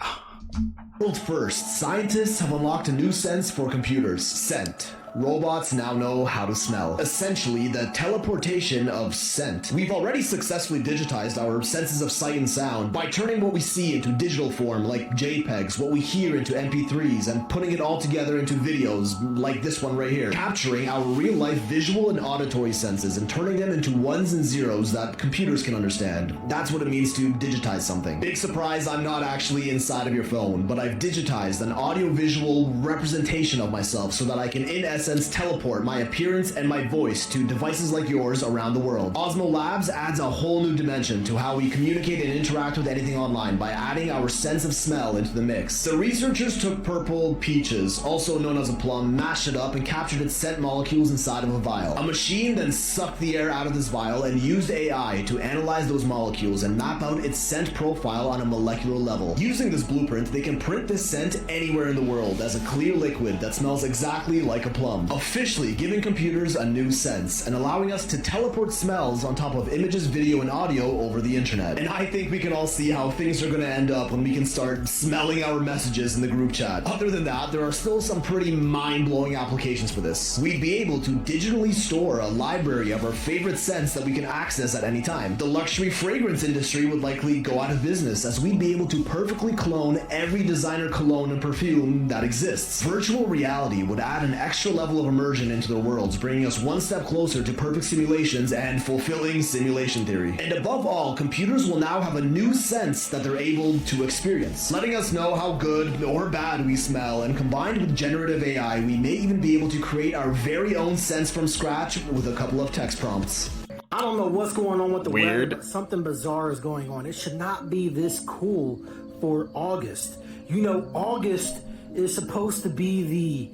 World first, scientists have unlocked a new sense for computers: scent. Robots now know how to smell. Essentially, the teleportation of scent. We've already successfully digitized our senses of sight and sound by turning what we see into digital form, like JPEGs, what we hear into MP3s, and putting it all together into videos, like this one right here. Capturing our real-life visual and auditory senses and turning them into ones and zeros that computers can understand. That's what it means to digitize something. Big surprise, I'm not actually inside of your phone, but I've digitized an audio-visual representation of myself so that I can, in essence, teleport my appearance and my voice to devices like yours around the world. Osmo Labs adds a whole new dimension to how we communicate and interact with anything online by adding our sense of smell into the mix. The researchers took purple peaches, also known as a plum, mashed it up and captured its scent molecules inside of a vial. A machine then sucked the air out of this vial and used AI to analyze those molecules and map out its scent profile on a molecular level. Using this blueprint, they can print this scent anywhere in the world as a clear liquid that smells exactly like a plum. Officially giving computers a new sense and allowing us to teleport smells on top of images, video, and audio over the internet. And I think we can all see how things are going to end up when we can start smelling our messages in the group chat. Other than that, there are still some pretty mind-blowing applications for this. We'd be able to digitally store a library of our favorite scents that we can access at any time. The luxury fragrance industry would likely go out of business, as we'd be able to perfectly clone every designer cologne and perfume that exists. Virtual reality would add an extra level of immersion into their worlds, bringing us one step closer to perfect simulations and fulfilling simulation theory. And above all, computers will now have a new sense that they're able to experience, letting us know how good or bad we smell, and combined with generative AI, we may even be able to create our very own sense from scratch with a couple of text prompts. I don't know what's going on with the weather, but something bizarre is going on. It should not be this cool for August. You know, August is supposed to be the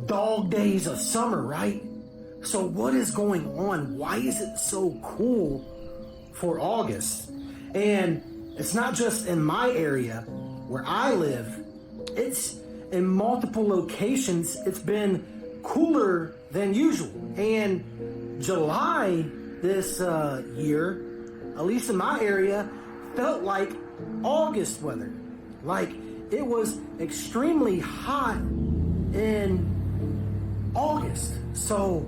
dog days of summer, right? So what is going on? Why is it so cool for August? And it's not just in my area where I live. It's in multiple locations. It's been cooler than usual. And July this year, at least in my area, felt like August weather. Like it was extremely hot in August. So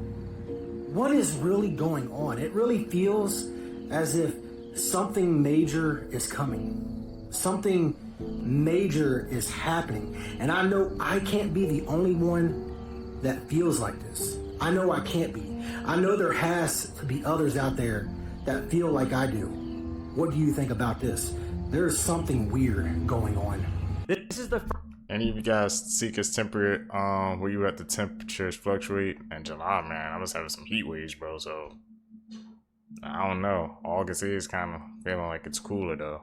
what is really going on? It really feels as if something major is coming. Something major is happening. And I know I can't be the only one that feels like this. I know I can't be. I know there has to be others out there that feel like I do. What do you think about this? There's something weird going on. This is the Any of you guys seek as temperate, where you at the temperatures fluctuate? In July, man, I was having some heat waves, bro, so I don't know. August is kind of feeling like it's cooler, though.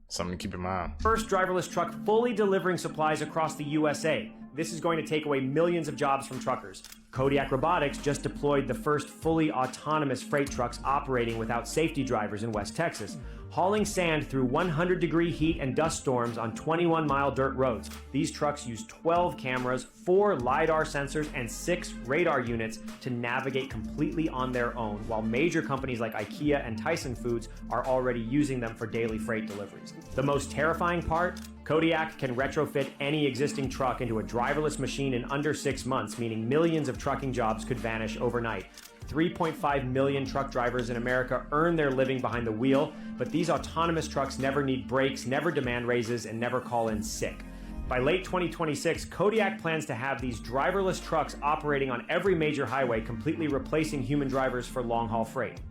Something to keep in mind. First driverless truck fully delivering supplies across the USA. This is going to take away millions of jobs from truckers. Kodiak Robotics just deployed the first fully autonomous freight trucks operating without safety drivers in West Texas, hauling sand through 100-degree heat and dust storms on 21-mile dirt roads. These trucks use 12 cameras, 4 LiDAR sensors, and 6 radar units to navigate completely on their own, while major companies like IKEA and Tyson Foods are already using them for daily freight deliveries. The most terrifying part? Kodiak can retrofit any existing truck into a driverless machine in under 6 months, meaning millions of trucking jobs could vanish overnight. 3.5 million truck drivers in America earn their living behind the wheel, but these autonomous trucks never need brakes, never demand raises, and never call in sick. By late 2026, Kodiak plans to have these driverless trucks operating on every major highway, completely replacing human drivers for long-haul freight.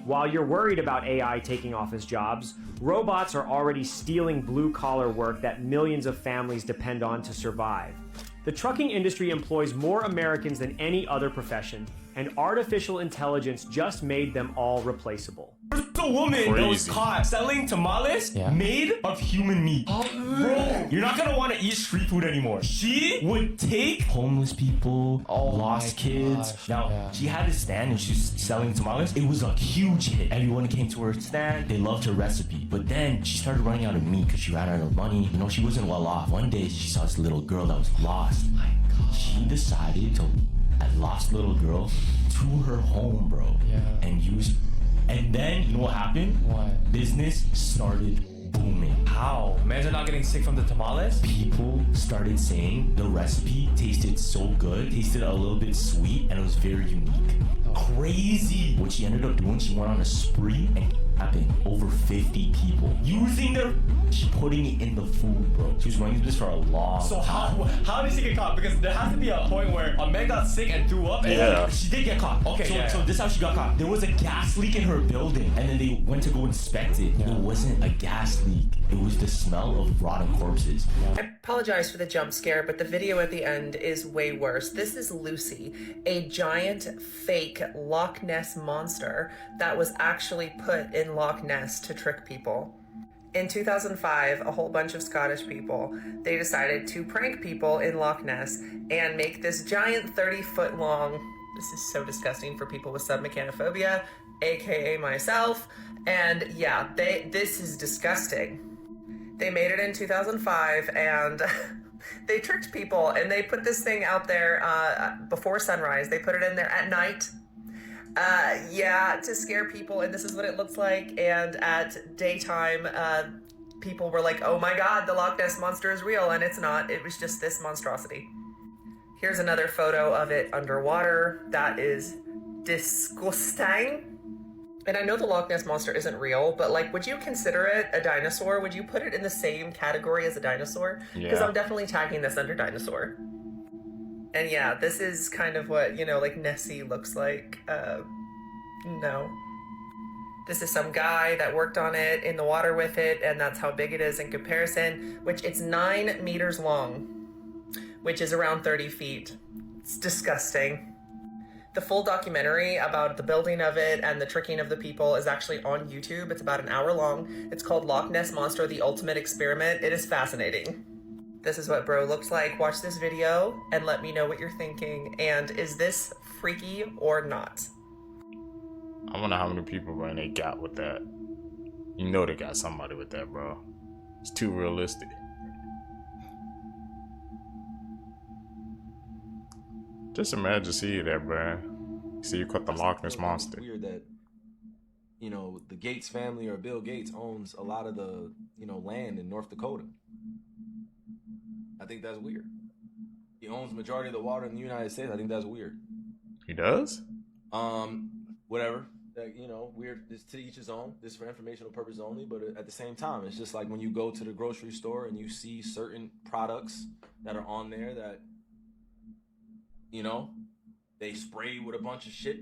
While you're worried about AI taking off as jobs, robots are already stealing blue-collar work that millions of families depend on to survive. The trucking industry employs more Americans than any other profession, and artificial intelligence just made them all replaceable. There's a woman that was caught selling tamales made of human meat. Bro, you're not gonna want to eat street food anymore. She would take homeless people, lost kids. Now, she had a stand and she's selling tamales. It was a huge hit. Everyone came to her stand. They loved her recipe. But then she started running out of meat because she ran out of money. You know, she wasn't well off. One day, she saw this little girl that was lost. She decided to that lost little girl to her home, bro. And then, you know what happened? What? Business started booming. How? Imagine not getting sick from the tamales? People started saying the recipe tasted so good, tasted a little bit sweet, and it was very unique. Crazy! What she ended up doing, she went on a spree and kidnapping over 50 people. Using their putting it in the food, bro. She was running this for a long time. So how did she get caught? Because there has to be a point where a man got sick and threw up, and she did get caught. Okay, so this is how she got caught. There was a gas leak in her building, and then they went to go inspect it. It wasn't a gas leak. It was the smell of rotten corpses. I apologize for the jump scare, but the video at the end is way worse. This is Lucy, a giant fake Loch Ness monster that was actually put in Loch Ness to trick people. In 2005, a whole bunch of Scottish people, they decided to prank people in Loch Ness and make this giant 30-foot long, this is so disgusting for people with submechanophobia, aka myself, and yeah, this is disgusting. They made it in 2005 and they tricked people and they put this thing out there before sunrise. They put it in there at night. To scare people, and this is what it looks like. And at daytime, people were like, oh my god, the Loch Ness Monster is real, and it's not. It was just this monstrosity. Here's another photo of it underwater. That is disgusting. And I know the Loch Ness Monster isn't real, but like, would you consider it a dinosaur? Would you put it in the same category as a dinosaur? Because I'm definitely tagging this under dinosaur. And yeah, this is kind of what, like Nessie looks like. No. This is some guy that worked on it in the water with it, and that's how big it is in comparison, which it's 9 meters long, which is around 30 feet. It's disgusting. The full documentary about the building of it and the tricking of the people is actually on YouTube. It's about an hour long. It's called Loch Ness Monster, The Ultimate Experiment. It is fascinating. This is what bro looks like. Watch this video and let me know what you're thinking. And is this freaky or not? I wonder how many people, bro, they got with that. You know they got somebody with that, bro. It's too realistic. Just imagine seeing that, bro. See, you caught the Loch Ness Monster. It's weird that, the Gates family or Bill Gates owns a lot of the, land in North Dakota. I think that's weird. He owns the majority of the water in the United States. I think that's weird. He does? Whatever. Weird. This to each his own. This is for informational purpose only. But at the same time, it's just like when you go to the grocery store and you see certain products that are on there that, they spray with a bunch of shit,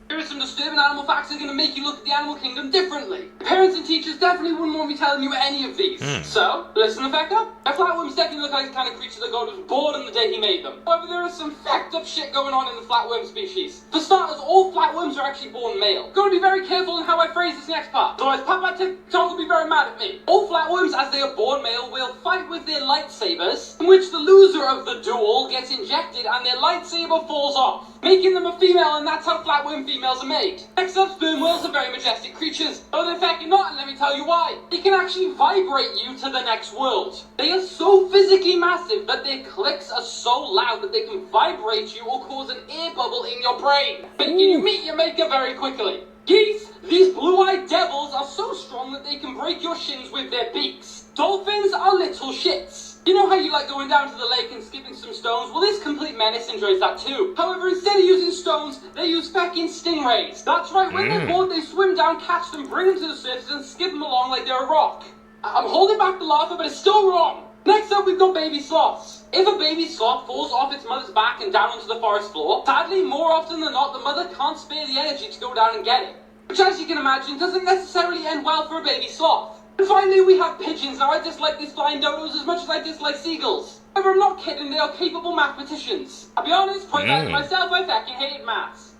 Here are some disturbing animal facts that are going to make you look at the animal kingdom differently. Parents and teachers definitely wouldn't want me telling you any of these. So, listen the fact up. Now, flatworms definitely look like the kind of creature that God was born on the day he made them. However, there is some fucked up shit going on in the flatworm species. For starters, all flatworms are actually born male. Gotta be very careful in how I phrase this next part, otherwise Papa TikTok will be very mad at me. All flatworms, as they are born male, will fight with their lightsabers, in which the loser of the duel gets injected and their lightsaber falls off, making them a female, and that's how flatworm females are made. Next up, sperm whales are very majestic creatures. Oh, they're fucking not, and let me tell you why. They can actually vibrate you to the next world. They are so physically massive that their clicks are so loud that they can vibrate you or cause an air bubble in your brain, making you meet your maker very quickly. Geese, these blue-eyed devils are so strong that they can break your shins with their beaks. Dolphins are little shits. You know how you like going down to the lake and skipping some stones? Well, this complete menace enjoys that too. However, instead of using stones, they use fucking stingrays. That's right, when they're bored, they swim down, catch them, bring them to the surface, and skip them along like they're a rock. I'm holding back the laughter, but it's still wrong. Next up, we've got baby sloths. If a baby sloth falls off its mother's back and down onto the forest floor, sadly, more often than not, the mother can't spare the energy to go down and get it. Which, as you can imagine, doesn't necessarily end well for a baby sloth. And finally, we have pigeons. Now, I dislike these flying dodos as much as I dislike seagulls. However, I'm not kidding, they are capable mathematicians. I'll be honest, point out myself, I fucking hated maths.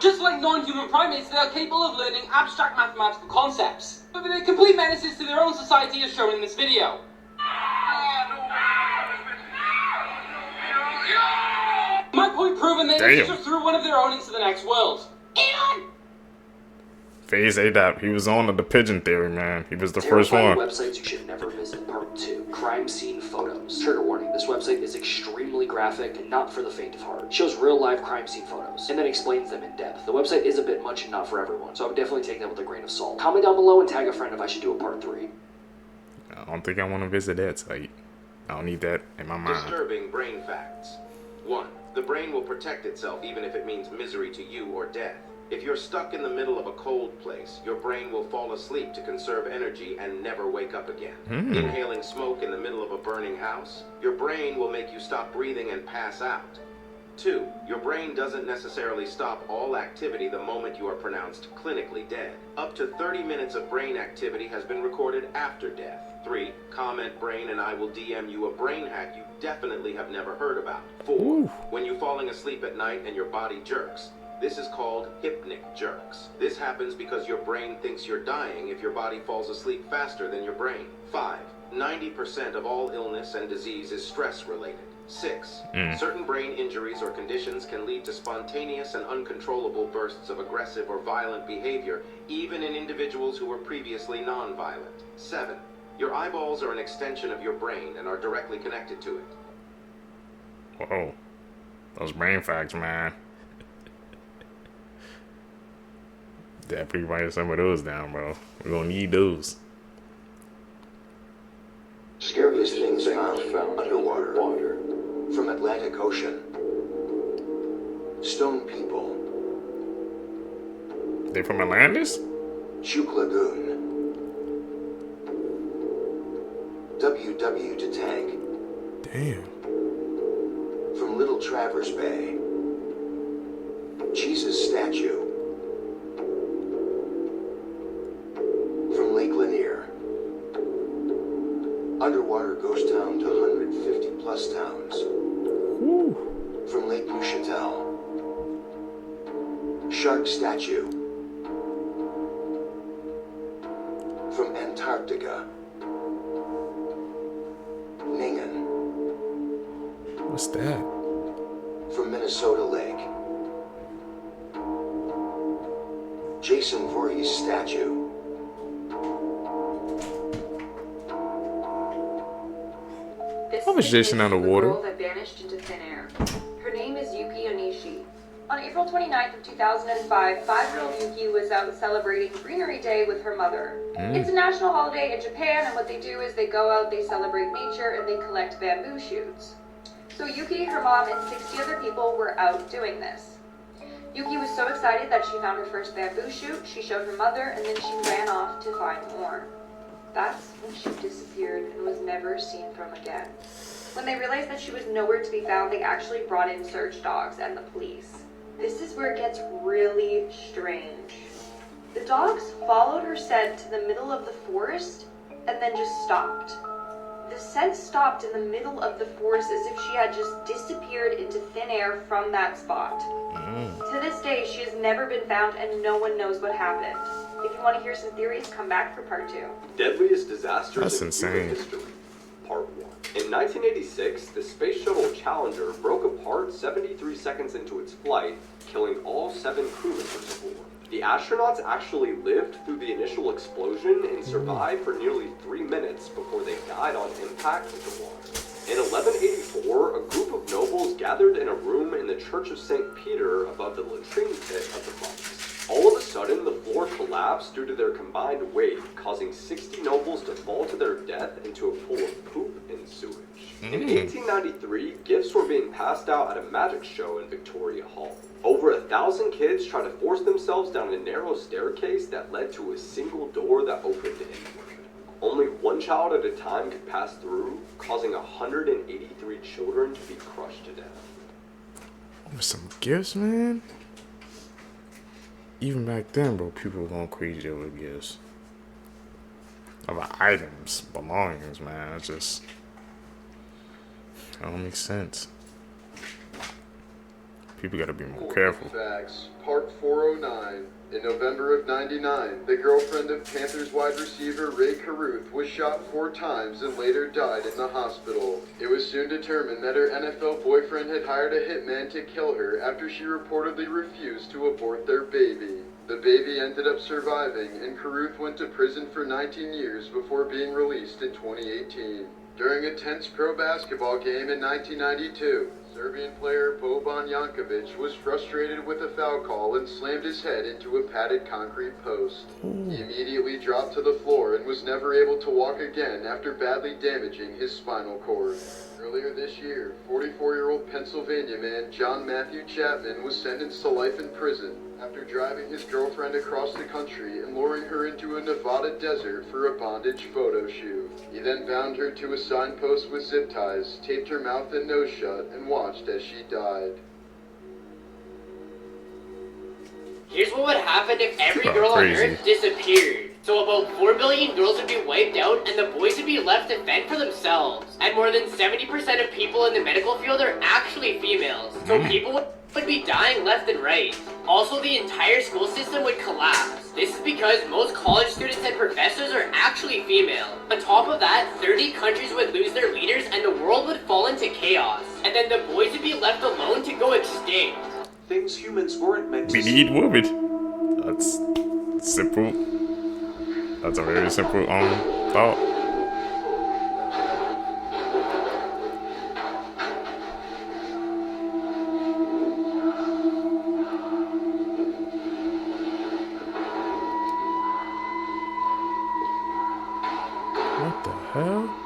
Just like non-human primates, they are capable of learning abstract mathematical concepts. But they're complete menaces to their own society as shown in this video. My point proven, they just threw one of their own into the next world. Elon! Phase ADAP, he was on the pigeon theory, man. He was the first one. Websites you should never visit. Part 2. Crime scene photos. Trigger warning, this website is extremely graphic and not for the faint of heart. It shows real live crime scene photos and then explains them in depth. The website is a bit much and not for everyone, so I would definitely take that with a grain of salt. Comment down below and tag a friend if I should do a part 3. I don't think I want to visit that site. I don't need that in my mind. Disturbing brain facts. 1. The brain will protect itself even if it means misery to you or death. If you're stuck in the middle of a cold place, your brain will fall asleep to conserve energy and never wake up again. Inhaling smoke in the middle of a burning house, your brain will make you stop breathing and pass out. 2. Your brain doesn't necessarily stop all activity the moment you are pronounced clinically dead. Up to 30 minutes of brain activity has been recorded after death. 3. Comment brain and I will DM you a brain hack you definitely have never heard about. 4. When you're falling asleep at night and your body jerks. This is called hypnic jerks. This happens because your brain thinks you're dying if your body falls asleep faster than your brain. 5. 90% of all illness and disease is stress related. 6. Certain brain injuries or conditions can lead to spontaneous and uncontrollable bursts of aggressive or violent behavior, even in individuals who were previously non-violent. 7. Your eyeballs are an extension of your brain and are directly connected to it. Whoa. Those brain facts, man. Definitely write some of those down, bro. We're gonna need those. Scariest things found underwater. From Atlantic Ocean. Stone people. They from Atlantis? Chuk Lagoon. WW to tank. Damn. From Little Traverse Bay. Jesus statue. From Lake Lanier. Underwater ghost town to 150 plus towns. From Lake Neuchatel. Shark statue. From Antarctica. Ningen. What's that? From Minnesota Lake. Jason Voorhees statue. How was Jason underwater? Girl that vanished into thin air. Her name is Yuki Onishi. On April 29th of 2005, 5-year-old Yuki was out celebrating Greenery Day with her mother. It's a national holiday in Japan, and what they do is they go out, they celebrate nature, and they collect bamboo shoots. So Yuki, her mom, and 60 other people were out doing this. Yuki was so excited that she found her first bamboo shoot, she showed her mother, and then she ran off to find more. That's when she disappeared and was never seen from again. When they realized that she was nowhere to be found, they actually brought in search dogs and the police. This is where it gets really strange. The dogs followed her scent to the middle of the forest and then just stopped. The scent stopped in the middle of the forest as if she had just disappeared into thin air from that spot. To this day, she has never been found and no one knows what happened. If you want to hear some theories, come back for part 2. Deadliest disasters That's in insane. human history. Part 1. In 1986, the Space Shuttle Challenger broke apart 73 seconds into its flight, killing all 7 crew members aboard. The astronauts actually lived through the initial explosion and survived for nearly 3 minutes before they died on impact with the water. In 1184, a group of nobles gathered in a room in the Church of St. Peter above the latrine pit of the monks. All of a sudden, the floor collapsed due to their combined weight, causing 60 nobles to fall to their death into a pool of poop and sewage. In 1893, gifts were being passed out at a magic show in Victoria Hall. Over 1,000 kids tried to force themselves down a narrow staircase that led to a single door that opened inward. Only one child at a time could pass through, causing 183 children to be crushed to death. With some gifts, man. Even back then, bro, people were going crazy over gifts. About items, belongings, man. It's just... That don't make sense. People gotta be more careful. Facts, part 409. In November of '99, the girlfriend of Panthers wide receiver Ray Caruth was shot 4 times and later died in the hospital. It was soon determined that her NFL boyfriend had hired a hitman to kill her after she reportedly refused to abort their baby. The baby ended up surviving, and Caruth went to prison for 19 years before being released in 2018. During a tense pro basketball game in 1992, Serbian player Boban Jankovic was frustrated with a foul call and slammed his head into a padded concrete post. He immediately dropped to the floor and was never able to walk again after badly damaging his spinal cord. Earlier this year, 44-year-old Pennsylvania man John Matthew Chapman was sentenced to life in prison after driving his girlfriend across the country and luring her into a Nevada desert for a bondage photo shoot. He then bound her to a signpost with zip ties, taped her mouth and nose shut, and watched as she died. Here's what would happen if every girl on Earth disappeared. So about 4 billion girls would be wiped out and the boys would be left to fend for themselves. And more than 70% of people in the medical field are actually females. So people would be dying left and right. Also, the entire school system would collapse. This is because most college students and professors are actually female. On top of that, 30 countries would lose their leaders and the world would fall into chaos. And then the boys would be left alone to go extinct. Things humans weren't meant to We need women. That's simple. That's a very simple thought. What the hell?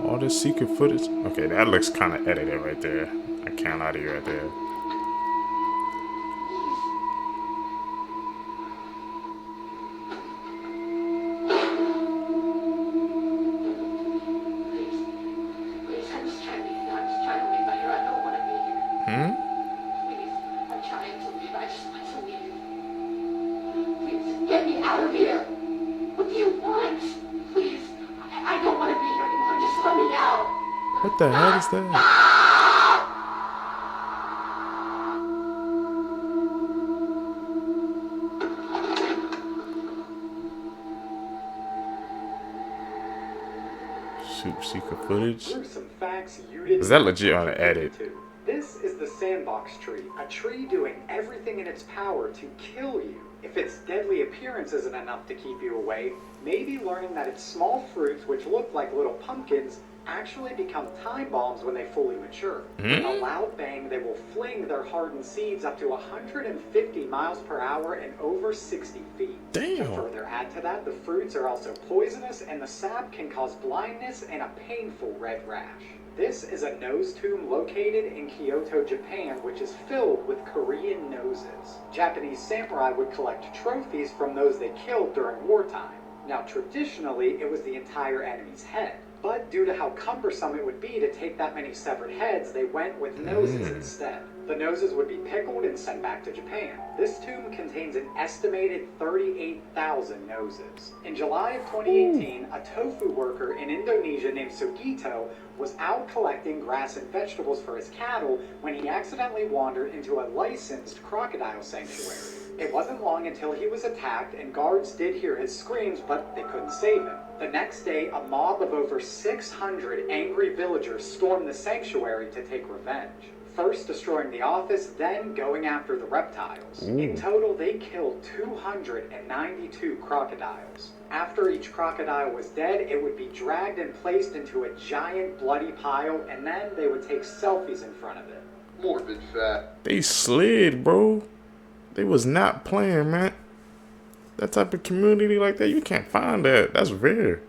All this secret footage. Okay, that looks kind of edited right there. I can't lie to you right there. Get me out of here! What do you want? Please, I don't want to be here anymore. Just let me out. What the hell is that? Super secret footage. Here's some facts you didn't Is that legit on the edit? This is the sandbox tree, a tree doing everything in its power to kill you. If its deadly appearance isn't enough to keep you away, maybe learning that its small fruits, which look like little pumpkins, actually become time bombs when they fully mature. With a loud bang, they will fling their hardened seeds up to 150 miles per hour and over 60 feet. Damn. To further add to that, the fruits are also poisonous and the sap can cause blindness and a painful red rash. This is a nose tomb located in Kyoto, Japan, which is filled with Korean noses. Japanese samurai would collect trophies from those they killed during wartime. Now, traditionally, it was the entire enemy's head. But due to how cumbersome it would be to take that many severed heads, they went with noses instead. The noses would be pickled and sent back to Japan. This tomb contains an estimated 38,000 noses. In July of 2018, a tofu worker in Indonesia named Sugito was out collecting grass and vegetables for his cattle when he accidentally wandered into a licensed crocodile sanctuary. It wasn't long until he was attacked, and guards did hear his screams, but they couldn't save him. The next day, a mob of over 600 angry villagers stormed the sanctuary to take revenge. First destroying the office, then going after the reptiles. In total, they killed 292 crocodiles. After each crocodile was dead, it would be dragged and placed into a giant bloody pile, and then they would take selfies in front of it. Morbid fact. They slid, bro. They was not playing, man. That type of community like that, you can't find that. That's rare.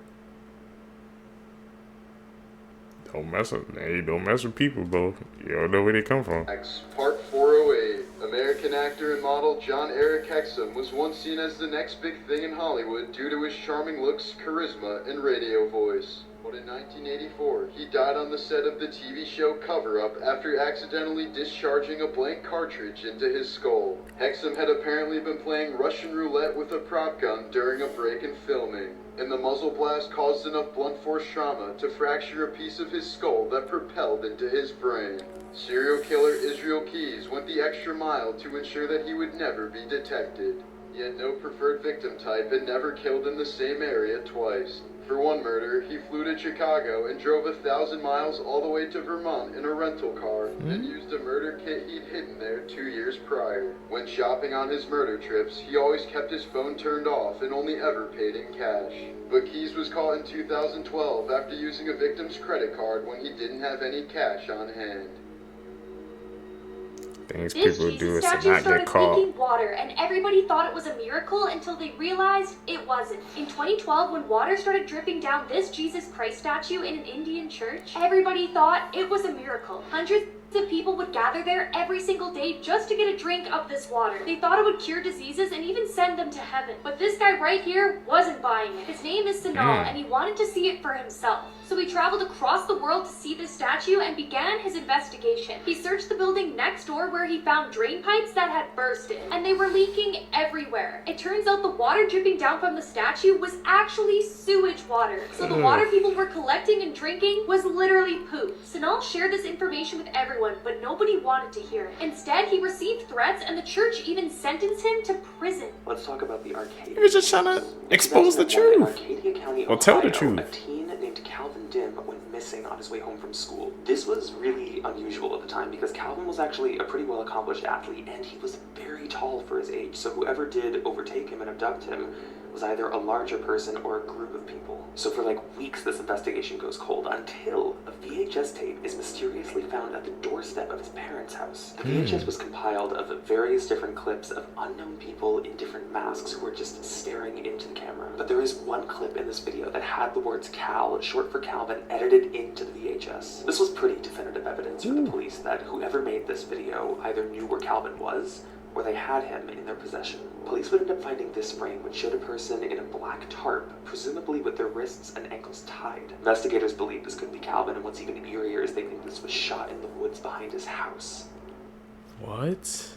Don't mess with people, bro. You don't know where they come from. Part 408. American actor and model John Eric Hexum was once seen as the next big thing in Hollywood due to his charming looks, charisma, and radio voice. But in 1984, he died on the set of the TV show Cover Up after accidentally discharging a blank cartridge into his skull. Hexum had apparently been playing Russian roulette with a prop gun during a break in filming, and the muzzle blast caused enough blunt force trauma to fracture a piece of his skull that propelled into his brain. Serial killer Israel Keys went the extra mile to ensure that he would never be detected. He had no preferred victim type and never killed in the same area twice. For one murder, he flew to Chicago and drove 1,000 miles all the way to Vermont in a rental car and used a murder kit he'd hidden there 2 years prior. When shopping on his murder trips, he always kept his phone turned off and only ever paid in cash. But Keys was caught in 2012 after using a victim's credit card when he didn't have any cash on hand. Things This people do Jesus is to statue not get started caught. leaking water, and everybody thought it was a miracle until they realized it wasn't. In 2012, when water started dripping down this Jesus Christ statue in an Indian church, everybody thought it was a miracle. Hundreds of people would gather there every single day just to get a drink of this water. They thought it would cure diseases and even send them to heaven. But this guy right here wasn't buying it. His name is Sanal, and he wanted to see it for himself. So he traveled across the world to see this statue and began his investigation. He searched the building next door where he found drain pipes that had bursted, and they were leaking everywhere. It turns out the water dripping down from the statue was actually sewage water. So the water people were collecting and drinking was literally poop. Sanal shared this information with everyone, but nobody wanted to hear it. Instead, he received threats, and the church even sentenced him to prison. Let's talk about the Arcadia. He was just trying to expose the truth. Arcadia County, Or tell the Ohio, truth. A teen named Calvin Dim went missing on his way home from school. This was really unusual at the time because Calvin was actually a pretty well-accomplished athlete and he was very tall for his age, so whoever did overtake him and abduct him was either a larger person or a group of people. So for like weeks this investigation goes cold until a VHS tape is mysteriously found at the doorstep of his parents' house. The VHS was compiled of various different clips of unknown people in different masks who were just staring into the camera. But there is one clip in this video that had the words Cal, short for Calvin, edited into the VHS. This was pretty definitive evidence for the police that whoever made this video either knew where Calvin was or they had him in their possession. Police would end up finding this frame, which showed a person in a black tarp, presumably with their wrists and ankles tied. Investigators believe this could be Calvin, and what's even eerier is they think this was shot in the woods behind his house. What?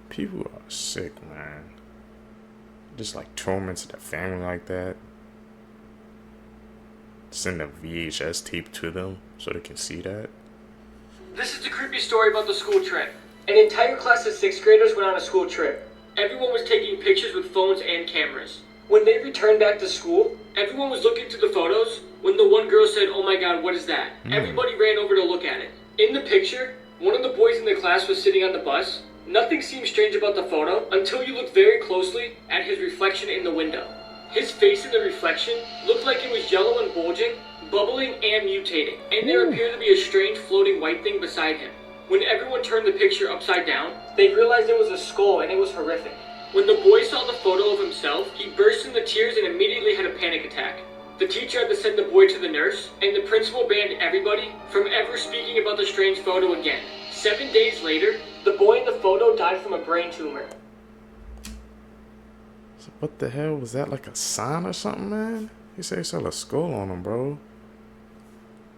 People are sick, man. Just like torments their family like that. Send a VHS tape to them so they can see that. This is the creepy story about the school trip. An entire class of 6th graders went on a school trip. Everyone was taking pictures with phones and cameras. When they returned back to school, everyone was looking through the photos. When the one girl said, "Oh my god, what is that?" Everybody ran over to look at it. In the picture, one of the boys in the class was sitting on the bus. Nothing seemed strange about the photo until you looked very closely at his reflection in the window. His face in the reflection looked like it was yellow and bulging, bubbling and mutating, and there appeared to be a strange floating white thing beside him. When everyone turned the picture upside down, they realized it was a skull and it was horrific. When the boy saw the photo of himself, he burst into tears and immediately had a panic attack. The teacher had to send the boy to the nurse, and the principal banned everybody from ever speaking about the strange photo again. 7 days later, the boy in the photo died from a brain tumor. So what the hell was that, like a sign or something, man? He said he saw a skull on him, bro.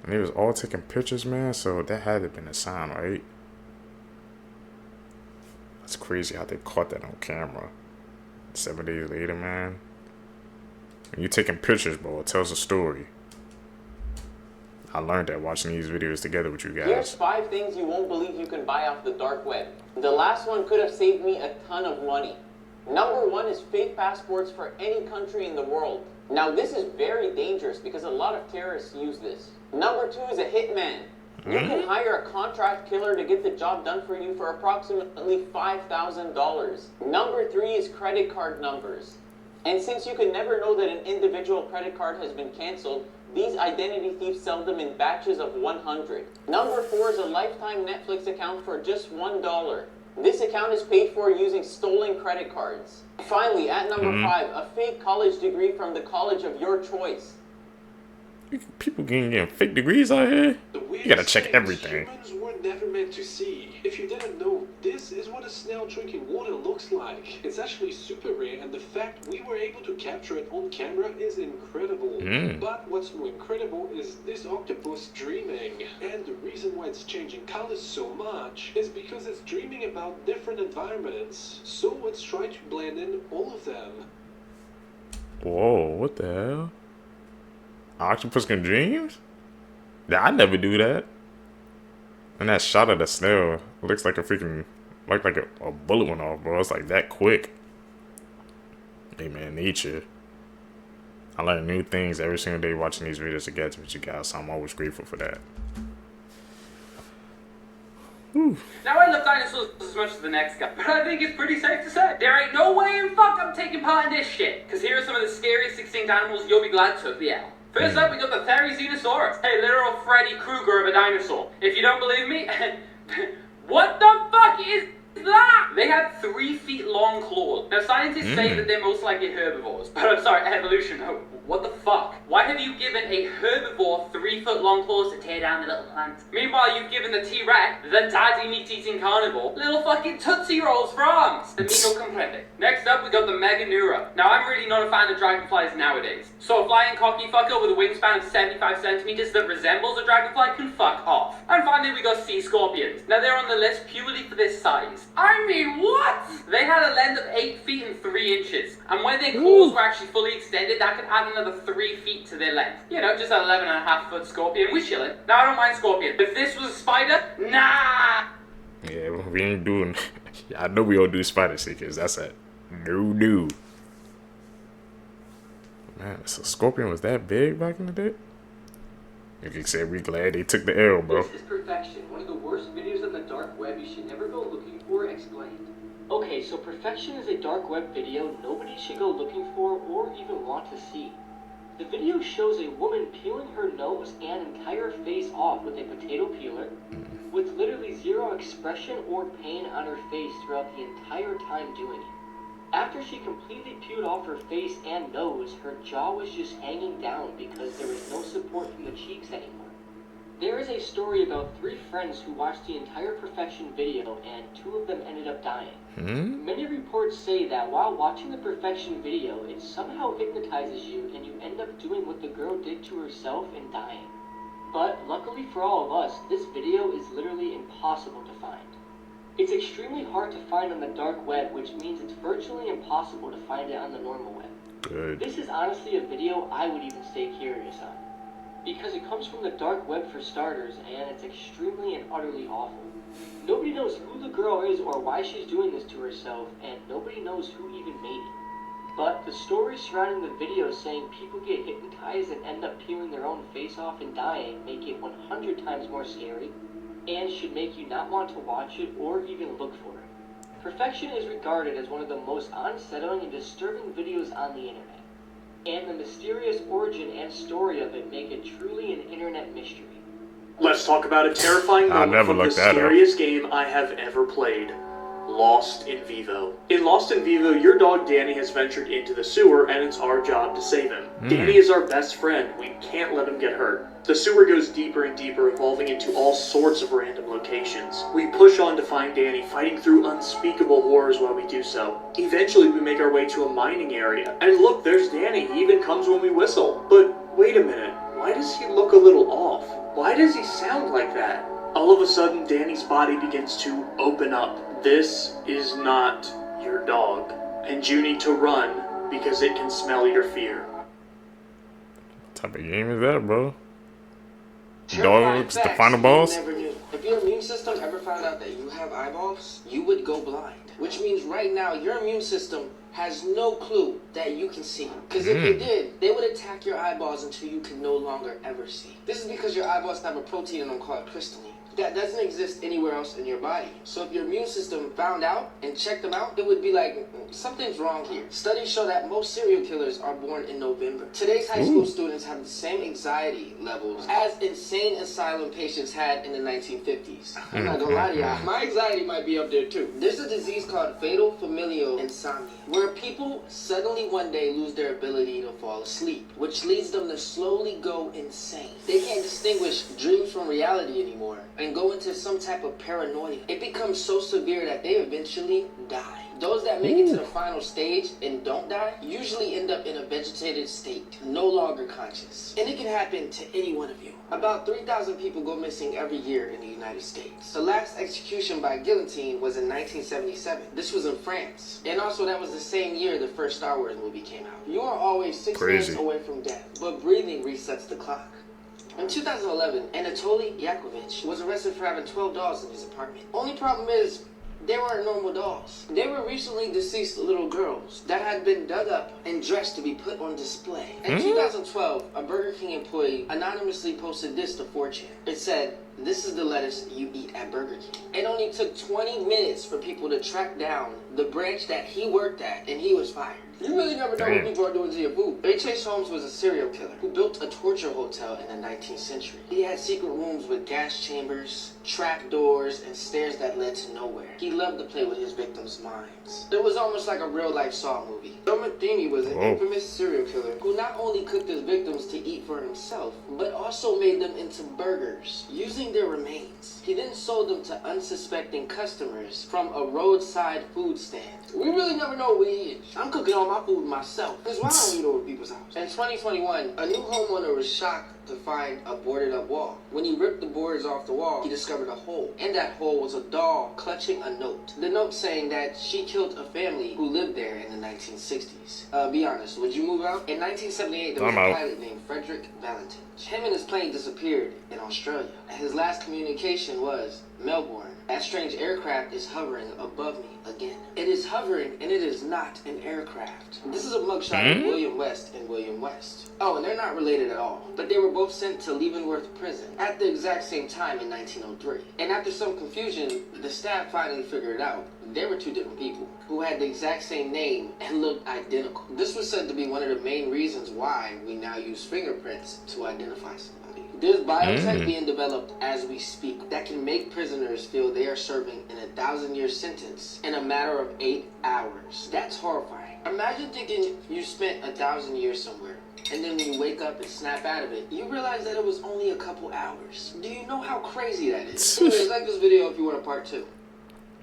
And they was all taking pictures, man, so that had to have been a sign, right? That's crazy how they caught that on camera. 7 days later, man. When you're taking pictures, bro, it tells a story. I learned that watching these videos together with you guys. Here's 5 things you won't believe you can buy off the dark web. The last one could have saved me a ton of money. Number 1 is fake passports for any country in the world. Now this is very dangerous because a lot of terrorists use this. Number 2 is a hitman. You can hire a contract killer to get the job done for you for approximately $5,000. Number 3 is credit card numbers. And since you can never know that an individual credit card has been canceled, these identity thieves sell them in batches of 100. Number 4 is a lifetime Netflix account for just $1. This account is paid for using stolen credit cards. Finally, at number 5, a fake college degree from the college of your choice. People getting fake degrees out here? You gotta check everything. Humans would never meant to see. If you didn't know, this is what a snail drinking water looks like. It's actually super rare, and the fact we were able to capture it on camera is incredible. But what's more incredible is this octopus dreaming. And the reason why it's changing colors so much is because it's dreaming about different environments. So it's trying to blend in all of them. Whoa, what the hell? Octopus can dream? Yeah, I never do that. And that shot of the snail looks like a freaking, like a bullet went off, bro. It's like that quick. Hey man, nature. I learn new things every single day watching these videos together with you guys, so I'm always grateful for that. Now, I love dinosaurs as much as the next guy, but I think it's pretty safe to say there ain't no way in fuck I'm taking part in this shit. Because here are some of the scariest extinct animals you'll be glad took the L. First up, we got the Therizinosaurus, a literal Freddy Krueger of a dinosaur. If you don't believe me, what the fuck is that? They had 3 feet long claws. Now, scientists say that they're most likely herbivores, but I'm sorry, evolution. What the fuck? Why have you given a herbivore 3 foot long claws to tear down the little plant? Meanwhile, you've given the T-Rex, the daddy meat-eating carnivore, little fucking Tootsie Rolls for arms. The me no comprende. Next up, we got the Meganeura. Now, I'm really not a fan of dragonflies nowadays, so a flying cocky fucker with a wingspan of 75 centimeters that resembles a dragonfly can fuck off. And finally, we got sea scorpions. Now, they're on the list purely for their size. I mean, what? They had a length of 8 feet and 3 inches, and when their claws were actually fully extended, that could add another 3 feet to their length. You know, just an 11.5 foot scorpion. We chillin'. Now, I don't mind scorpion. If this was a spider, nah! Yeah, we ain't doing. I know we don't do spider seekers. That's a no. Man, so scorpion was that big back in the day? You can say we glad they took the L, bro. This is Perfection, one of the worst videos on the dark web you should never go looking for. Explained. Okay, so Perfection is a dark web video nobody should go looking for or even want to see. The video shows a woman peeling her nose and entire face off with a potato peeler, with literally zero expression or pain on her face throughout the entire time doing it. After she completely peeled off her face and nose, her jaw was just hanging down because there was no support from the cheeks anymore. There is a story about 3 friends who watched the entire Perfection video and 2 of them ended up dying. Many reports say that while watching the Perfection video, it somehow hypnotizes you and you end up doing what the girl did to herself and dying. But luckily for all of us, this video is literally impossible to find. It's extremely hard to find on the dark web, which means it's virtually impossible to find it on the normal web. Good. This is honestly a video I would even stay curious on, because it comes from the dark web for starters, and it's extremely and utterly awful. Nobody knows who the girl is or why she's doing this to herself, and nobody knows who even made it. But the stories surrounding the video saying people get hypnotized and end up peeling their own face off and dying make it 100 times more scary, and should make you not want to watch it or even look for it. Perfection is regarded as one of the most unsettling and disturbing videos on the internet, and the mysterious origin and story of it make it truly an internet mystery. Let's talk about a terrifying moment from the scariest game I have ever played. Lost in Vivo. In Lost in Vivo, your dog Danny has ventured into the sewer and it's our job to save him. Danny is our best friend. We can't let him get hurt. The sewer goes deeper and deeper, evolving into all sorts of random locations. We push on to find Danny, fighting through unspeakable horrors while we do so. Eventually, we make our way to a mining area. And look, there's Danny. He even comes when we whistle. But wait a minute. Why does he look a little off? Why does he sound like that? All of a sudden, Danny's body begins to open up. This is not your dog, and you need to run because it can smell your fear. What type of game is that, bro? Dogs, the final boss? If your immune system ever found out that you have eyeballs, you would go blind. Which means right now, your immune system has no clue that you can see. Because if you did, they would attack your eyeballs until you can no longer ever see. This is because your eyeballs have a protein in them called crystalline. That doesn't exist anywhere else in your body. So if your immune system found out and checked them out, it would be like, something's wrong here. Studies show that most serial killers are born in November. Today's high school students have the same anxiety levels as insane asylum patients had in the 1950s. I'm not gonna lie to y'all, my anxiety might be up there too. There's a disease called fatal familial insomnia, where people suddenly one day lose their ability to fall asleep, which leads them to slowly go insane. They can't distinguish dreams from reality anymore. and go into some type of paranoia. It becomes so severe that they eventually die. Those that make it to the final stage and don't die usually end up in a vegetative state, no longer conscious. And it can happen to any one of you. About 3,000 people go missing every year in the United States. The last execution by guillotine was in 1977. This was in France. And also that was the same year the first Star Wars movie came out. You are always 6 minutes away from death, but breathing resets the clock. In 2011, Anatoly Yakovlevich was arrested for having 12 dolls in his apartment. Only problem is, they weren't normal dolls. They were recently deceased little girls that had been dug up and dressed to be put on display. In 2012, a Burger King employee anonymously posted this to 4chan. It said, "This is the lettuce you eat at Burger King." It only took 20 minutes for people to track down the branch that he worked at, and he was fired. You really never know what people are doing to your food. H.H. Holmes was a serial killer who built a torture hotel in the 19th century. He had secret rooms with gas chambers, trap doors, and stairs that led to nowhere. He loved to play with his victims' minds. It was almost like a real-life Saw movie. Joe Matheny was an infamous serial killer who not only cooked his victims to eat for himself, but also made them into burgers, using their remains. He then sold them to unsuspecting customers from a roadside food stand. We really never know what he is. I'm cooking all my food myself. Because why don't we eat over people's house? In 2021, a new homeowner was shocked to find a boarded up wall. When he ripped the boards off the wall, he discovered a hole. In that hole was a doll clutching a note. The note saying that she killed a family who lived there in the 1960s. Be honest, would you move out? In 1978, there was a pilot named Frederick Valentin. Him and his plane disappeared in Australia. His last communication was, "Melbourne, that strange aircraft is hovering above me again." It is hovering, and it is not an aircraft. This is a mugshot of William West and William West. Oh, and they're not related at all. But they were both sent to Leavenworth Prison at the exact same time in 1903. And after some confusion, the staff finally figured it out. They were two different people who had the exact same name and looked identical. This was said to be one of the main reasons why we now use fingerprints to identify somebody. There's biotech being developed as we speak that can make prisoners feel they are serving an 1,000-year sentence in a matter of 8 hours. That's horrifying. Imagine thinking you spent 1,000 years somewhere, and then when you wake up and snap out of it, you realize that it was only a couple hours. Do you know how crazy that is? Anyways, like this video if you want a part 2.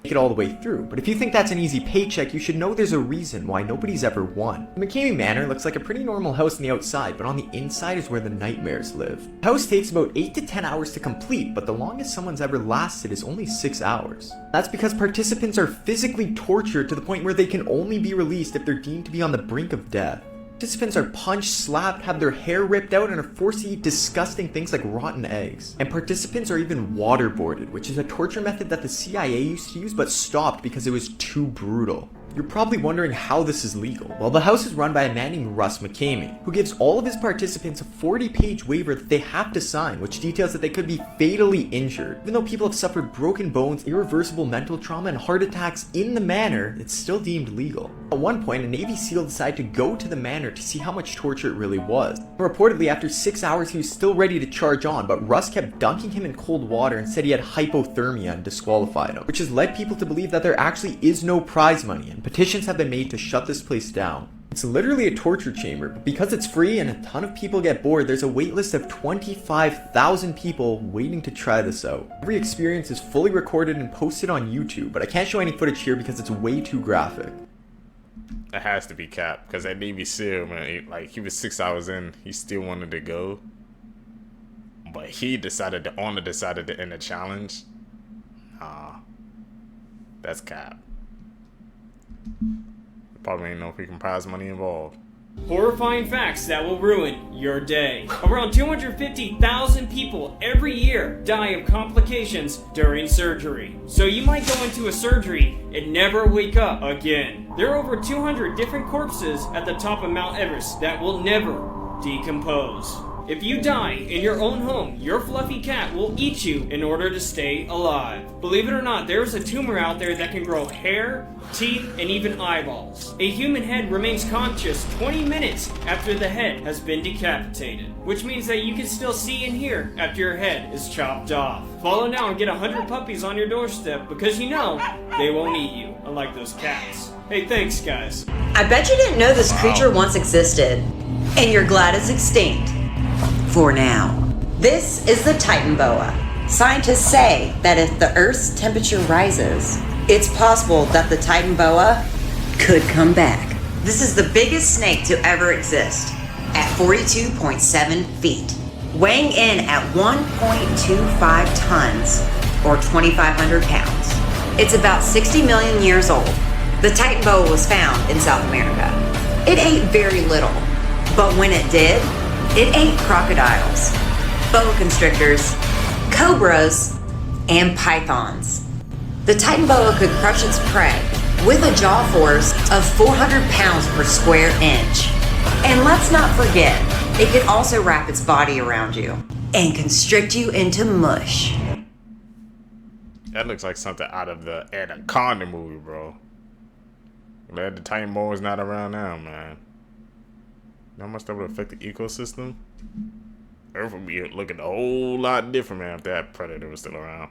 Make it all the way through, but if you think that's an easy paycheck, you should know there's a reason why nobody's ever won. The McCamey Manor looks like a pretty normal house on the outside, but on the inside is where the nightmares live. The house takes about 8 to 10 hours to complete, but the longest someone's ever lasted is only 6 hours. That's because participants are physically tortured to the point where they can only be released if they're deemed to be on the brink of death. Participants are punched, slapped, have their hair ripped out, and are forced to eat disgusting things like rotten eggs. And participants are even waterboarded, which is a torture method that the CIA used to use but stopped because it was too brutal. You're probably wondering how this is legal. Well, the house is run by a man named Russ McCamey, who gives all of his participants a 40-page waiver that they have to sign, which details that they could be fatally injured. Even though people have suffered broken bones, irreversible mental trauma, and heart attacks in the manor, it's still deemed legal. At one point, a Navy SEAL decided to go to the manor to see how much torture it really was. Reportedly, after 6 hours, he was still ready to charge on, but Russ kept dunking him in cold water and said he had hypothermia and disqualified him, which has led people to believe that there actually is no prize money, and petitions have been made to shut this place down. It's literally a torture chamber, but because it's free and a ton of people get bored, there's a wait list of 25,000 people waiting to try this out. Every experience is fully recorded and posted on YouTube, but I can't show any footage here because it's way too graphic. It has to be capped, because that Navy SEAL, man, he was 6 hours in, he still wanted to go, but decided to end the challenge. That's cap. Probably ain't no freaking prize money involved. Horrifying facts that will ruin your day. Around 250,000 people every year die of complications during surgery. So you might go into a surgery and never wake up again. There are over 200 different corpses at the top of Mount Everest that will never decompose. If you die in your own home, your fluffy cat will eat you in order to stay alive. Believe it or not, there is a tumor out there that can grow hair, teeth, and even eyeballs. A human head remains conscious 20 minutes after the head has been decapitated, which means that you can still see and hear after your head is chopped off. Follow now and get 100 puppies on your doorstep because you know they won't eat you, unlike those cats. Hey, thanks guys. I bet you didn't know this creature once existed, and you're glad it's extinct. For now. This is the Titan boa. Scientists say that if the Earth's temperature rises, it's possible that the Titan boa could come back. This is the biggest snake to ever exist, at 42.7 feet, weighing in at 1.25 tons, or 2,500 pounds. It's about 60 million years old. The Titan boa was found in South America. It ate very little, but when it did, it ate crocodiles, boa constrictors, cobras, and pythons. The Titan boa could crush its prey with a jaw force of 400 pounds per square inch. And let's not forget, it can also wrap its body around you and constrict you into mush. That looks like something out of the Anaconda movie, bro. Glad the Titan boa is not around now, man. How much that would affect the ecosystem? Earth would be looking a whole lot different, man, if that predator was still around.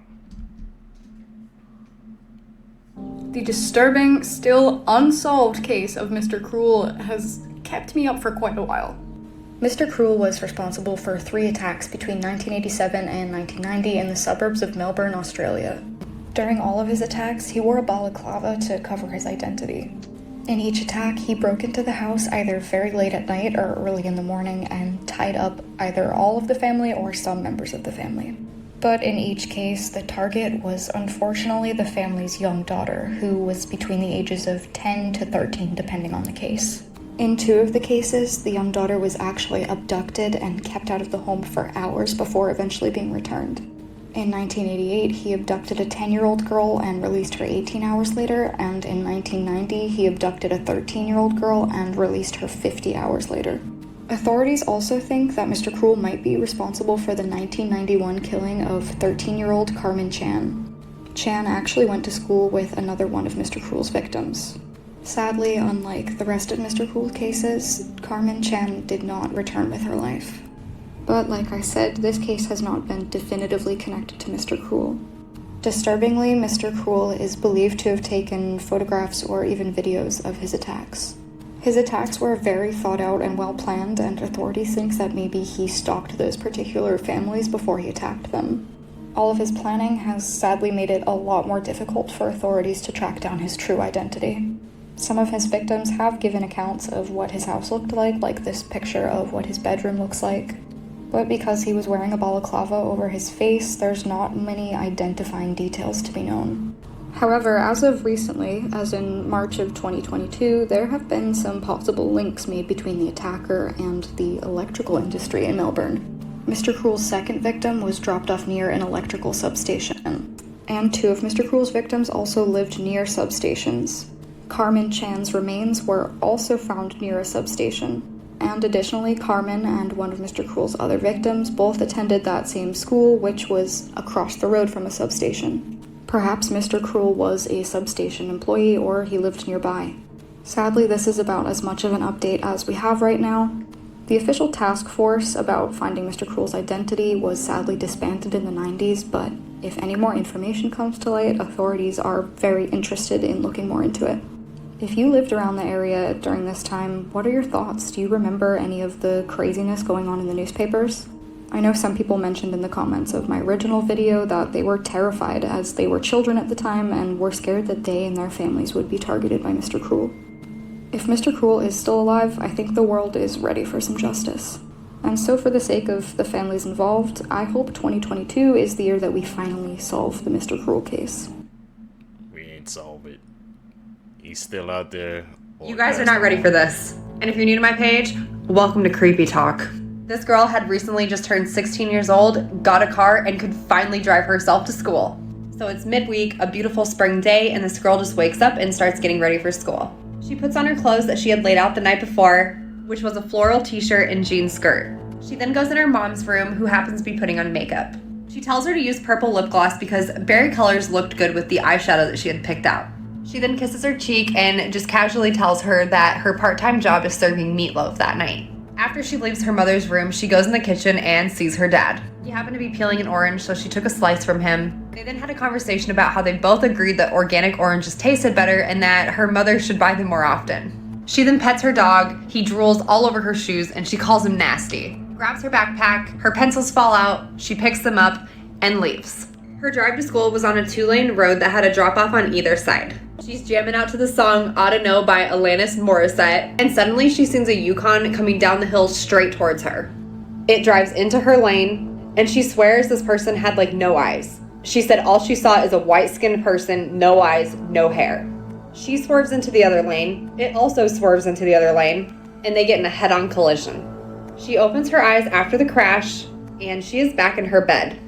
The disturbing, still unsolved case of Mr. Cruel has kept me up for quite a while. Mr. Cruel was responsible for 3 attacks between 1987 and 1990 in the suburbs of Melbourne, Australia. During all of his attacks, he wore a balaclava to cover his identity. In each attack, he broke into the house either very late at night or early in the morning and tied up either all of the family or some members of the family. But in each case, the target was unfortunately the family's young daughter, who was between the ages of 10 to 13 depending on the case. In 2 of the cases, the young daughter was actually abducted and kept out of the home for hours before eventually being returned. In 1988, he abducted a 10-year-old girl and released her 18 hours later, and in 1990, he abducted a 13-year-old girl and released her 50 hours later. Authorities also think that Mr. Cruel might be responsible for the 1991 killing of 13-year-old Carmen Chan. Chan actually went to school with another one of Mr. Cruel's victims. Sadly, unlike the rest of Mr. Cruel's cases, Carmen Chan did not return with her life. But like I said, this case has not been definitively connected to Mr. Cruel. Disturbingly, Mr. Cruel is believed to have taken photographs or even videos of his attacks. His attacks were very thought out and well planned, and authorities think that maybe he stalked those particular families before he attacked them. All of his planning has sadly made it a lot more difficult for authorities to track down his true identity. Some of his victims have given accounts of what his house looked like this picture of what his bedroom looks like. But because he was wearing a balaclava over his face, there's not many identifying details to be known. However, as of recently, as in March of 2022, there have been some possible links made between the attacker and the electrical industry in Melbourne. Mr. Cruel's second victim was dropped off near an electrical substation, and 2 of Mr. Cruel's victims also lived near substations. Carmen Chan's remains were also found near a substation. And additionally, Carmen and one of Mr. Cruel's other victims both attended that same school, which was across the road from a substation. Perhaps Mr. Cruel was a substation employee or he lived nearby. Sadly, this is about as much of an update as we have right now. The official task force about finding Mr. Cruel's identity was sadly disbanded in the 90s, but if any more information comes to light, authorities are very interested in looking more into it. If you lived around the area during this time, what are your thoughts? Do you remember any of the craziness going on in the newspapers? I know some people mentioned in the comments of my original video that they were terrified as they were children at the time and were scared that they and their families would be targeted by Mr. Cruel. If Mr. Cruel is still alive, I think the world is ready for some justice. And so for the sake of the families involved, I hope 2022 is the year that we finally solve the Mr. Cruel case. We ain't solve it. He's still out there. You guys are not ready for this. And if you're new to my page, welcome to Creepy Talk. This girl had recently just turned 16 years old, got a car, and could finally drive herself to school. So it's midweek, a beautiful spring day, and this girl just wakes up and starts getting ready for school. She puts on her clothes that she had laid out the night before, which was a floral t-shirt and jean skirt. She then goes in her mom's room, who happens to be putting on makeup. She tells her to use purple lip gloss because berry colors looked good with the eyeshadow that she had picked out. She then kisses her cheek and just casually tells her that her part-time job is serving meatloaf that night. After she leaves her mother's room, she goes in the kitchen and sees her dad. He happened to be peeling an orange, so she took a slice from him. They then had a conversation about how they both agreed that organic oranges tasted better and that her mother should buy them more often. She then pets her dog, he drools all over her shoes, and she calls him nasty. Grabs her backpack, her pencils fall out, she picks them up, and leaves. Her drive to school was on a 2-lane road that had a drop-off on either side. She's jamming out to the song Ought to Know by Alanis Morissette, and suddenly she sees a Yukon coming down the hill straight towards her. It drives into her lane, and she swears this person had like no eyes. She said all she saw is a white-skinned person, no eyes, no hair. She swerves into the other lane, it also swerves into the other lane, and they get in a head-on collision. She opens her eyes after the crash, and she is back in her bed.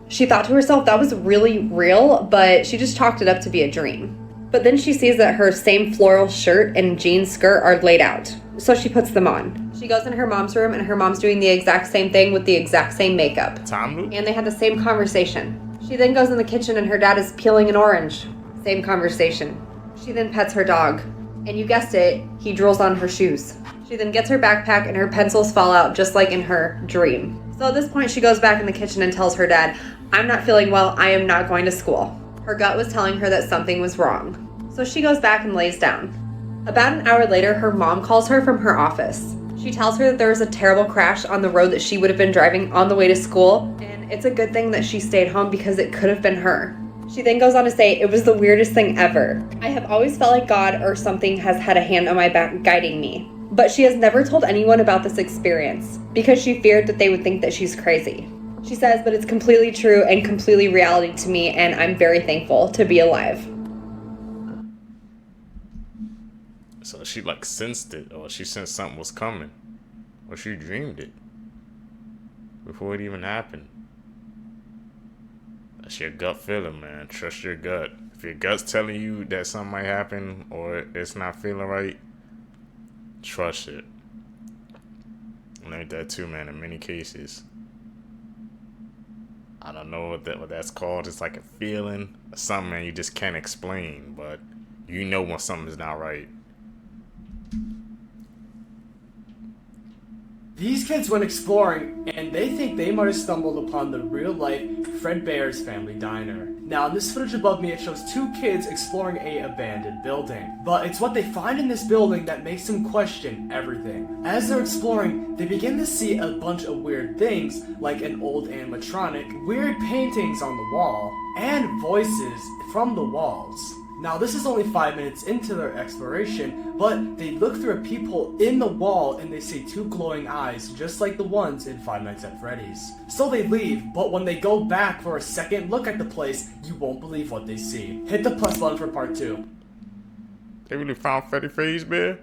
She thought to herself that was really real, but she just chalked it up to be a dream. But then she sees that her same floral shirt and jean skirt are laid out, so she puts them on. She goes in her mom's room, and her mom's doing the exact same thing with the exact same makeup. Time loop? And they had the same conversation. She then goes in the kitchen, and her dad is peeling an orange. Same conversation. She then pets her dog. And you guessed it, he drools on her shoes. She then gets her backpack, and her pencils fall out just like in her dream. So at this point, she goes back in the kitchen and tells her dad, "I'm not feeling well, I am not going to school." Her gut was telling her that something was wrong. So she goes back and lays down. About an hour later, her mom calls her from her office. She tells her that there was a terrible crash on the road that she would have been driving on the way to school, and it's a good thing that she stayed home because it could have been her. She then goes on to say, "It was the weirdest thing ever. I have always felt like God or something has had a hand on my back guiding me." But she has never told anyone about this experience because she feared that they would think that she's crazy. She says, "But it's completely true and completely reality to me, and I'm very thankful to be alive." So she like sensed it, or she sensed something was coming, or she dreamed it before it even happened. That's your gut feeling, man. Trust your gut. If your gut's telling you that something might happen or it's not feeling right, trust it. Like that too, man. In many cases, I don't know what that's called. It's like a feeling or something, man, you just can't explain, but you know when something's not right. These kids went exploring, and they think they might have stumbled upon the real-life Fredbear's Family Diner. Now, in this footage above me, it shows two kids exploring a abandoned building. But it's what they find in this building that makes them question everything. As they're exploring, they begin to see a bunch of weird things, like an old animatronic, weird paintings on the wall, and voices from the walls. Now, this is only 5 minutes into their exploration, but they look through a peephole in the wall and they see two glowing eyes, just like the ones in Five Nights at Freddy's. So they leave, but when they go back for a second look at the place, you won't believe what they see. Hit the plus button for part 2. They really found Freddy Fazbear?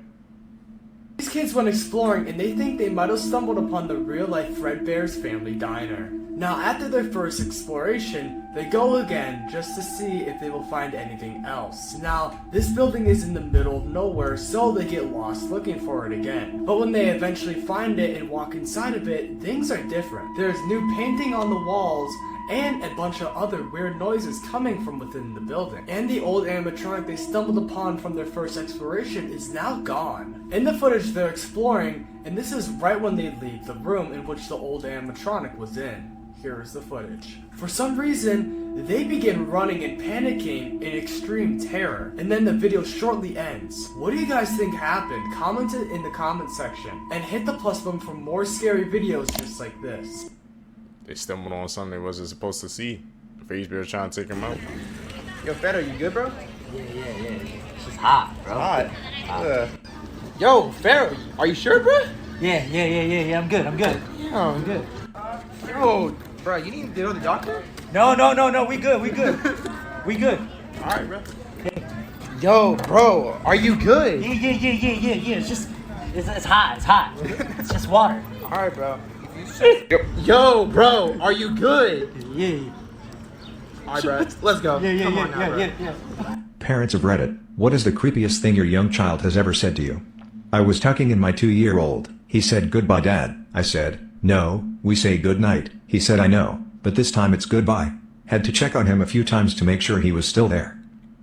These kids went exploring and they think they might have stumbled upon the real-life Fredbear's Family Diner. Now, after their first exploration, they go again just to see if they will find anything else. Now, this building is in the middle of nowhere, so they get lost looking for it again. But when they eventually find it and walk inside of it, things are different. There's new painting on the walls, and a bunch of other weird noises coming from within the building. And the old animatronic they stumbled upon from their first exploration is now gone. In the footage, they're exploring, and this is right when they leave the room in which the old animatronic was in. Here is the footage. For some reason, they begin running and panicking in extreme terror, and then the video shortly ends. What do you guys think happened? Comment it in the comment section, and hit the plus button for more scary videos just like this. They stumbled on something they wasn't supposed to see. Fazbear trying to take him out. Yo, Fed, you good, bro? Yeah. It's just hot, bro. Hot. Yo, Pharaoh, are you sure, bro? Yeah. I'm good. Yeah, I'm good. Yo, bro, you need to go to the doctor? No. We good. We good. All right, bro. Yo, bro, are you good? Yeah. It's hot. It's just water. All right, bro. Yo, bro, are you good? Yeah. All right, bro. Let's go. Come on now, bro. Yeah. Parents of Reddit, what is the creepiest thing your young child has ever said to you? I was tucking in my 2-year-old. He said, "Goodbye, Dad." I said, "No, we say good night." He said, "I know, but this time it's goodbye." Had to check on him a few times to make sure he was still there.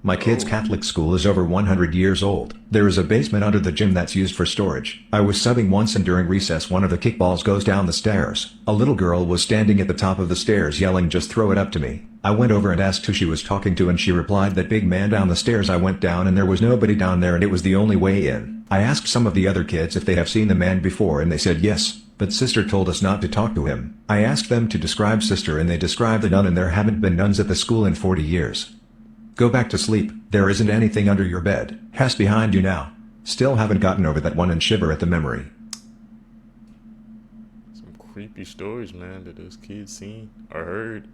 My kid's Catholic school is over 100 years old. There is a basement under the gym that's used for storage. I was subbing once and during recess one of the kickballs goes down the stairs. A little girl was standing at the top of the stairs yelling, "Just throw it up to me." I went over and asked who she was talking to and she replied, "That big man down the stairs." I went down and there was nobody down there and it was the only way in. I asked some of the other kids if they have seen the man before and they said yes. but sister told us not to talk to him. I asked them to describe sister and they described the nun, and there haven't been nuns at the school in 40 years. Go back to sleep, there isn't anything under your bed. Hess behind you now. Still haven't gotten over that one and shiver at the memory. Some creepy stories, man, that those kids seen or heard.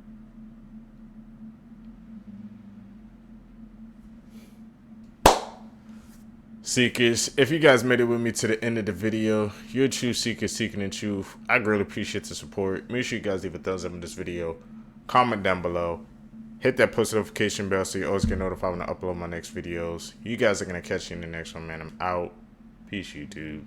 Seekers, if you guys made it with me to the end of the video, you're a true seeker seeking the truth. I greatly appreciate the support. Make sure you guys leave a thumbs up in this video. Comment down below. Hit that post notification bell so you always get notified when I upload my next videos. You guys are going to catch you in the next one, man. I'm out. Peace, YouTube.